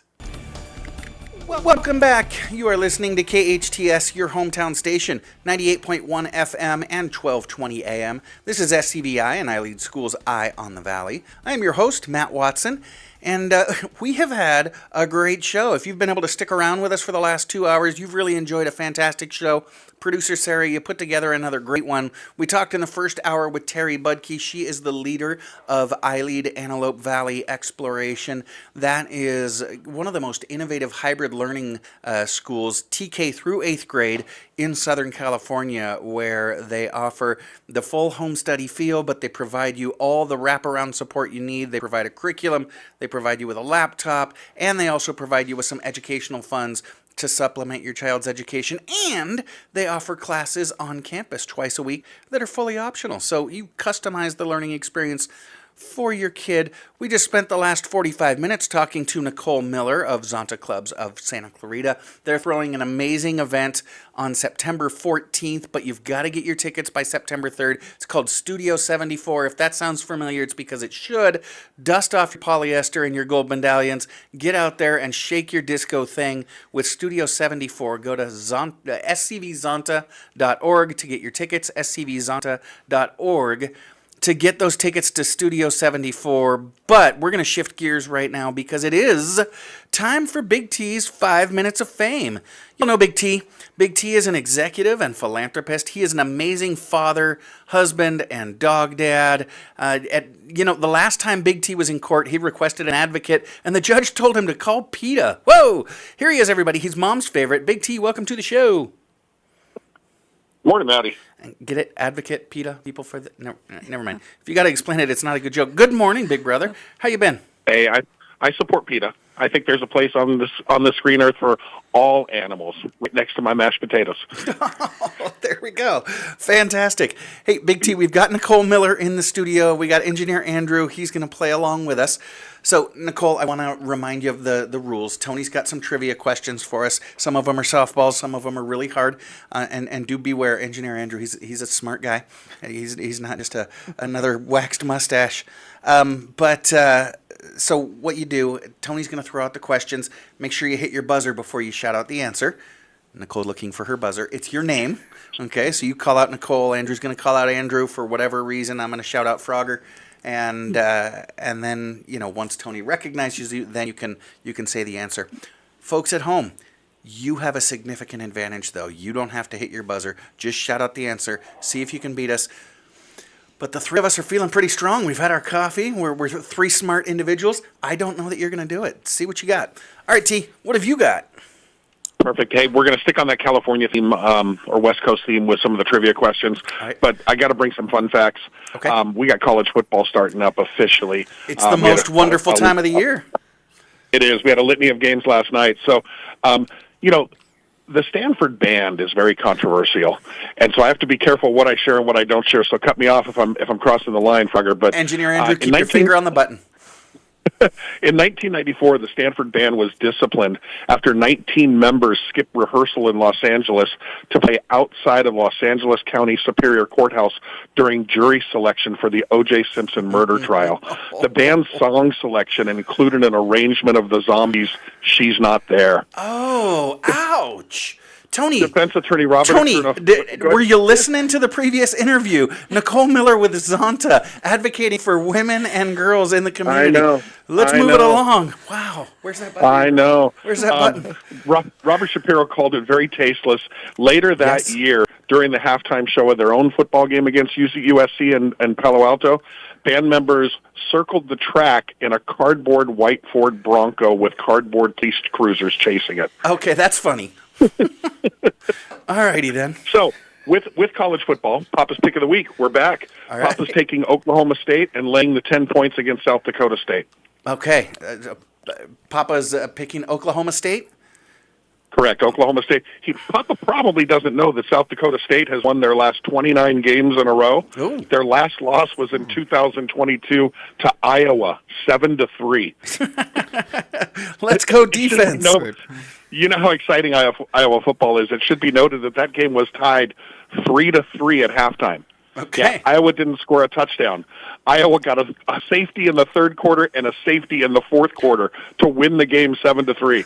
Welcome back. You are listening to KHTS, your hometown station, 98.1 FM and 1220 AM. This is SCVI and I Lead Schools Eye on the Valley. I am your host, Matt Watson, and we have had a great show. If you've been able to stick around with us for the last 2 hours, you've really enjoyed a fantastic show. Producer Sarah, you put together another great one. We talked in the first hour with Terry Budke. She is the leader of I Lead Antelope Valley Exploration. That is one of the most innovative hybrid learning schools, TK through 8th grade in Southern California, where they offer the full home study feel, but they provide you all the wraparound support you need. They provide a curriculum, they provide you with a laptop, and they also provide you with some educational funds to supplement your child's education, and they offer classes on campus twice a week that are fully optional. So you customize the learning experience for your kid. We just spent the last 45 minutes talking to Nicole Miller of Zonta Clubs of Santa Clarita. They're throwing an amazing event on September 14th, but you've got to get your tickets by September 3rd. It's called Studio 74. If that sounds familiar, it's because it should. Dust off your polyester and your gold medallions. Get out there and shake your disco thing with Studio 74. Go to scvzonta.org to get your tickets, scvzonta.org. to get those tickets to Studio 74, but we're going to shift gears right now because it is time for Big T's 5 Minutes of Fame. You'll know Big T. Big T is an executive and philanthropist. He is an amazing father, husband, and dog dad. The last time Big T was in court, he requested an advocate, and the judge told him to call PETA. Whoa! Here he is, everybody. He's Mom's favorite. Big T, welcome to the show. Morning, Maddie. Get it? Advocate, PETA, people for the... No, never mind. If you got to explain it, it's not a good joke. Good morning, big brother. How you been? Hey, I support PETA. I think there's a place on the screen earth for all animals, right next to my mashed potatoes. Oh, there we go. Fantastic. Hey, Big T, we've got Nicole Miller in the studio. We got engineer Andrew. He's going to play along with us. So, Nicole, I want to remind you of the rules. Tony's got some trivia questions for us. Some of them are softballs. Some of them are really hard. And do beware, engineer Andrew. He's a smart guy. He's not just another waxed mustache. So what you do, Tony's going to throw out the questions. Make sure you hit your buzzer before you shout out the answer. Nicole looking for her buzzer. It's your name. Okay, so you call out Nicole. Andrew's going to call out Andrew for whatever reason. I'm going to shout out Frogger. And then, once Tony recognizes you, then you can say the answer. Folks at home, you have a significant advantage, though. You don't have to hit your buzzer. Just shout out the answer. See if you can beat us. But the three of us are feeling pretty strong. We've had our coffee. We're three smart individuals. I don't know that you're going to do it. See what you got. All right, T, what have you got? Perfect. Hey, we're going to stick on that California theme or West Coast theme with some of the trivia questions. Right. But I got to bring some fun facts. Okay. We got college football starting up officially. It's the most wonderful time of the year. It is. We had a litany of games last night. So, the Stanford band is very controversial, and so I have to be careful what I share and what I don't share. So cut me off if I'm crossing the line, Frogger. But engineer Andrew, keep your finger on the button. In 1994, the Stanford band was disciplined after 19 members skipped rehearsal in Los Angeles to play outside of Los Angeles County Superior Courthouse during jury selection for the O.J. Simpson murder trial. The band's song selection included an arrangement of the Zombies' She's Not There. Oh, ouch. Tony, Defense Attorney Robert. Tony, Go were ahead. you listening to the previous interview? Nicole Miller with Zonta advocating for women and girls in the community. I know. Let's I move it know. along. Wow. Where's that button? I know. Where's that button? Robert Shapiro called it very tasteless. Later that Yes. year, during the halftime show of their own football game against USC and Palo Alto, band members circled the track in a cardboard white Ford Bronco with cardboard police cruisers chasing it. Okay, that's funny. All righty then. So, with college football, Papa's Pick of the Week, we're back. All right. Papa's taking Oklahoma State and laying the 10 points against South Dakota State. Okay. Papa's picking Oklahoma State. Correct, Oklahoma State. Papa probably doesn't know that South Dakota State has won their last 29 games in a row. Ooh. Their last loss was in 2022 to Iowa, 7-3. Let's go defense. You know how exciting Iowa football is. It should be noted that game was tied 3-3 at halftime. Okay. Yeah, Iowa didn't score a touchdown. Iowa got a safety in the third quarter and a safety in the fourth quarter to win the game 7-3.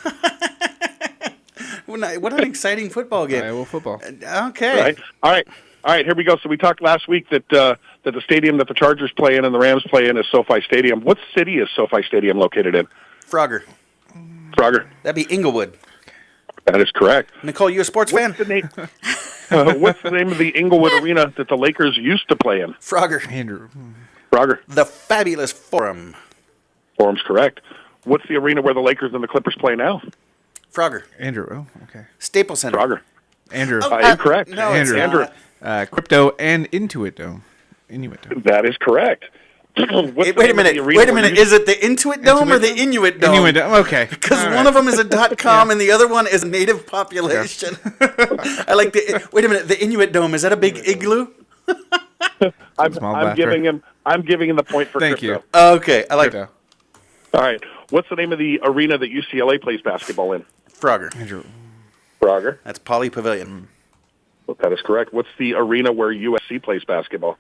What an exciting football game. Iowa football. Okay. Right. All right. Here we go. So we talked last week that the stadium that the Chargers play in and the Rams play in is SoFi Stadium. What city is SoFi Stadium located in? Frogger. Frogger. That'd be Inglewood. That is correct. Nicole, you a sports fan? What's the name of the Inglewood Arena that the Lakers used to play in? Frogger. Andrew. Frogger. The Fabulous Forum. Forum's correct. What's the arena where the Lakers and the Clippers play now? Frogger. Andrew. Oh, okay. Staples Center. Frogger. Andrew. Incorrect. No, it's Andrew. not. Crypto and Intuit Dome. Inuit Dome. That is correct. Wait a minute. Is it the Intuit Dome or the Inuit Dome? Inuit Dome. Okay. Because one of them is a .com and the other one is native population. I like the. Wait a minute. The Inuit Dome, is that a big igloo? I'm giving him the point for Thank crypto. you. Okay, I like Crypto. All right. What's the name of the arena that UCLA plays basketball in? Frogger. Andrew. Frogger. That's Poly Pavilion. Well, that is correct. What's the arena where USC plays basketball?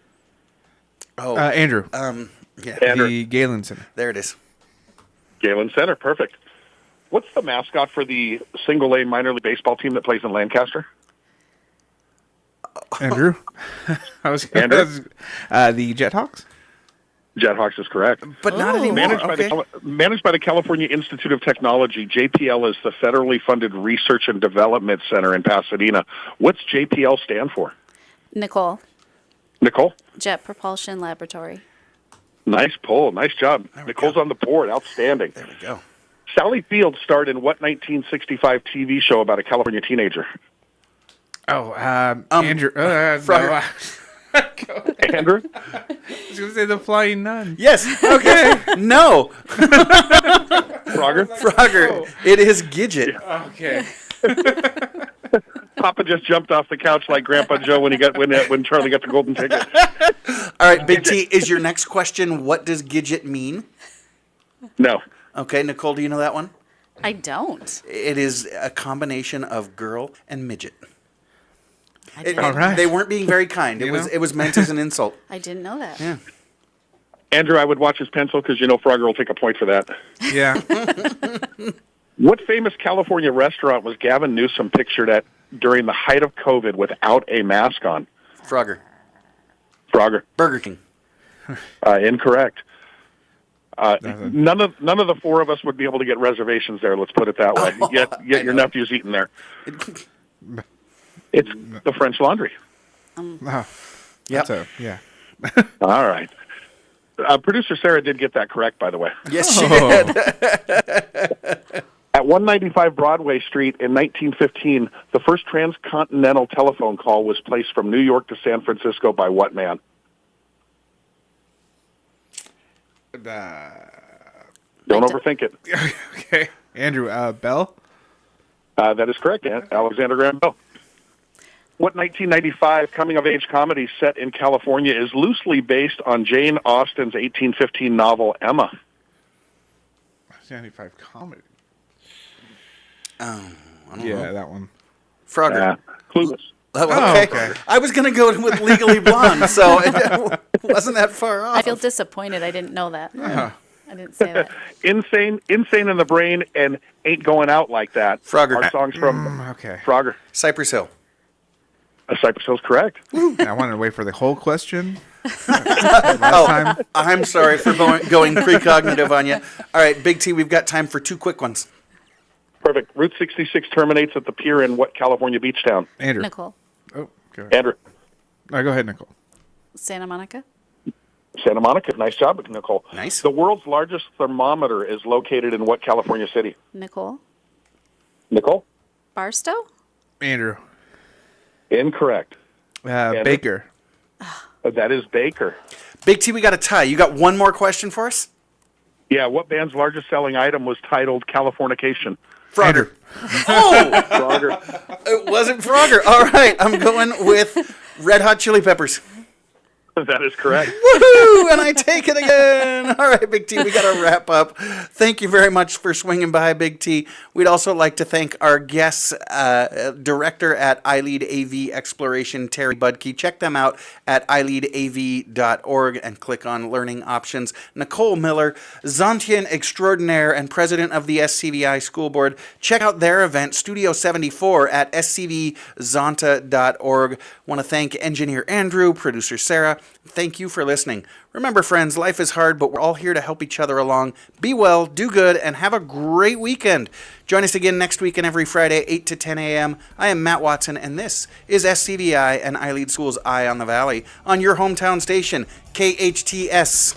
Oh, Andrew. yeah. Andrew. The Galen Center. There it is. Galen Center. Perfect. What's the mascot for the single-A minor league baseball team that plays in Lancaster? Andrew. Andrew? The Jethawks. Jethawks is correct. But not anymore. Managed by the California Institute of Technology, JPL is the federally funded research and development center in Pasadena. What's JPL stand for? Nicole, Nicole? Jet Propulsion Laboratory. Nice pull. Nice job. Nicole's on the board. Outstanding. There we go. Sally Field starred in what 1965 TV show about a California teenager? Oh, Andrew. Frogger. Andrew? I was going to say the Flying Nun. Yes. Okay. No. Frogger? Frogger. It is Gidget. Okay. Papa just jumped off the couch like Grandpa Joe when Charlie got the golden ticket. All right, Big T, is your next question, what does Gidget mean? No. Okay, Nicole, do you know that one? I don't. It is a combination of girl and midget. All right. They weren't being very kind. It was meant as an insult. I didn't know that. Yeah. Andrew, I would watch his pencil because Frogger will take a point for that. Yeah. What famous California restaurant was Gavin Newsom pictured at during the height of COVID without a mask on? Frogger. Frogger. Burger King. Incorrect. None of the four of us would be able to get reservations there. Let's put it that way. Yet your nephew's eating there. It's the French Laundry. Oh, Yep. yeah. All right. Producer Sarah did get that correct, by the way. Yes, she did. At 195 Broadway Street in 1915, the first transcontinental telephone call was placed from New York to San Francisco by what man? Don't overthink it. Okay. Andrew, Bell? That is correct, Alexander Graham Bell. What 1995 coming-of-age comedy set in California is loosely based on Jane Austen's 1815 novel Emma? 95 comedy. I don't Yeah, know. that one. Frogger. Clueless. Oh, okay. I was going to go with Legally Blonde, so it wasn't that far off. I feel disappointed. I didn't know that. Huh. I didn't say that. Insane in the Brain and Ain't Going Out Like That. Frogger. Our songs from Okay. Frogger. Cypress Hill. Cypress Hill's correct. I wanted to wait for the whole question. Last time. I'm sorry for going precognitive on you. All right, Big T, we've got time for 2 quick ones. Perfect. Route 66 terminates at the pier in what California beach town? Andrew. Nicole. Oh, go ahead. Andrew. All right, go ahead, Nicole. Santa Monica. Santa Monica. Nice job, Nicole. Nice. The world's largest thermometer is located in what California city? Nicole. Nicole? Barstow. Andrew. Incorrect. Baker. That is Baker. Big T, we got a tie. You got one more question for us? Yeah, what band's largest selling item was titled Californication? Frogger. Oh! Frogger. It wasn't Frogger. All right, I'm going with Red Hot Chili Peppers. That is correct. Woohoo! And I take it again. All right, Big T, we got to wrap up. Thank you very much for swinging by, Big T. We'd also like to thank our guests, director at iLead AV Exploration, Terry Budke. Check them out at ileadav.org and click on Learning Options. Nicole Miller, Zontian Extraordinaire and president of the SCVI School Board. Check out their event, Studio 74, at scvzonta.org. Want to thank engineer Andrew, producer Sarah. Thank you for listening. Remember, friends, life is hard, but we're all here to help each other along. Be well, do good, and have a great weekend. Join us again next week and every Friday, 8 to 10 a.m. I am Matt Watson, and this is SCVI and iLead School's Eye on the Valley on your hometown station, KHTS.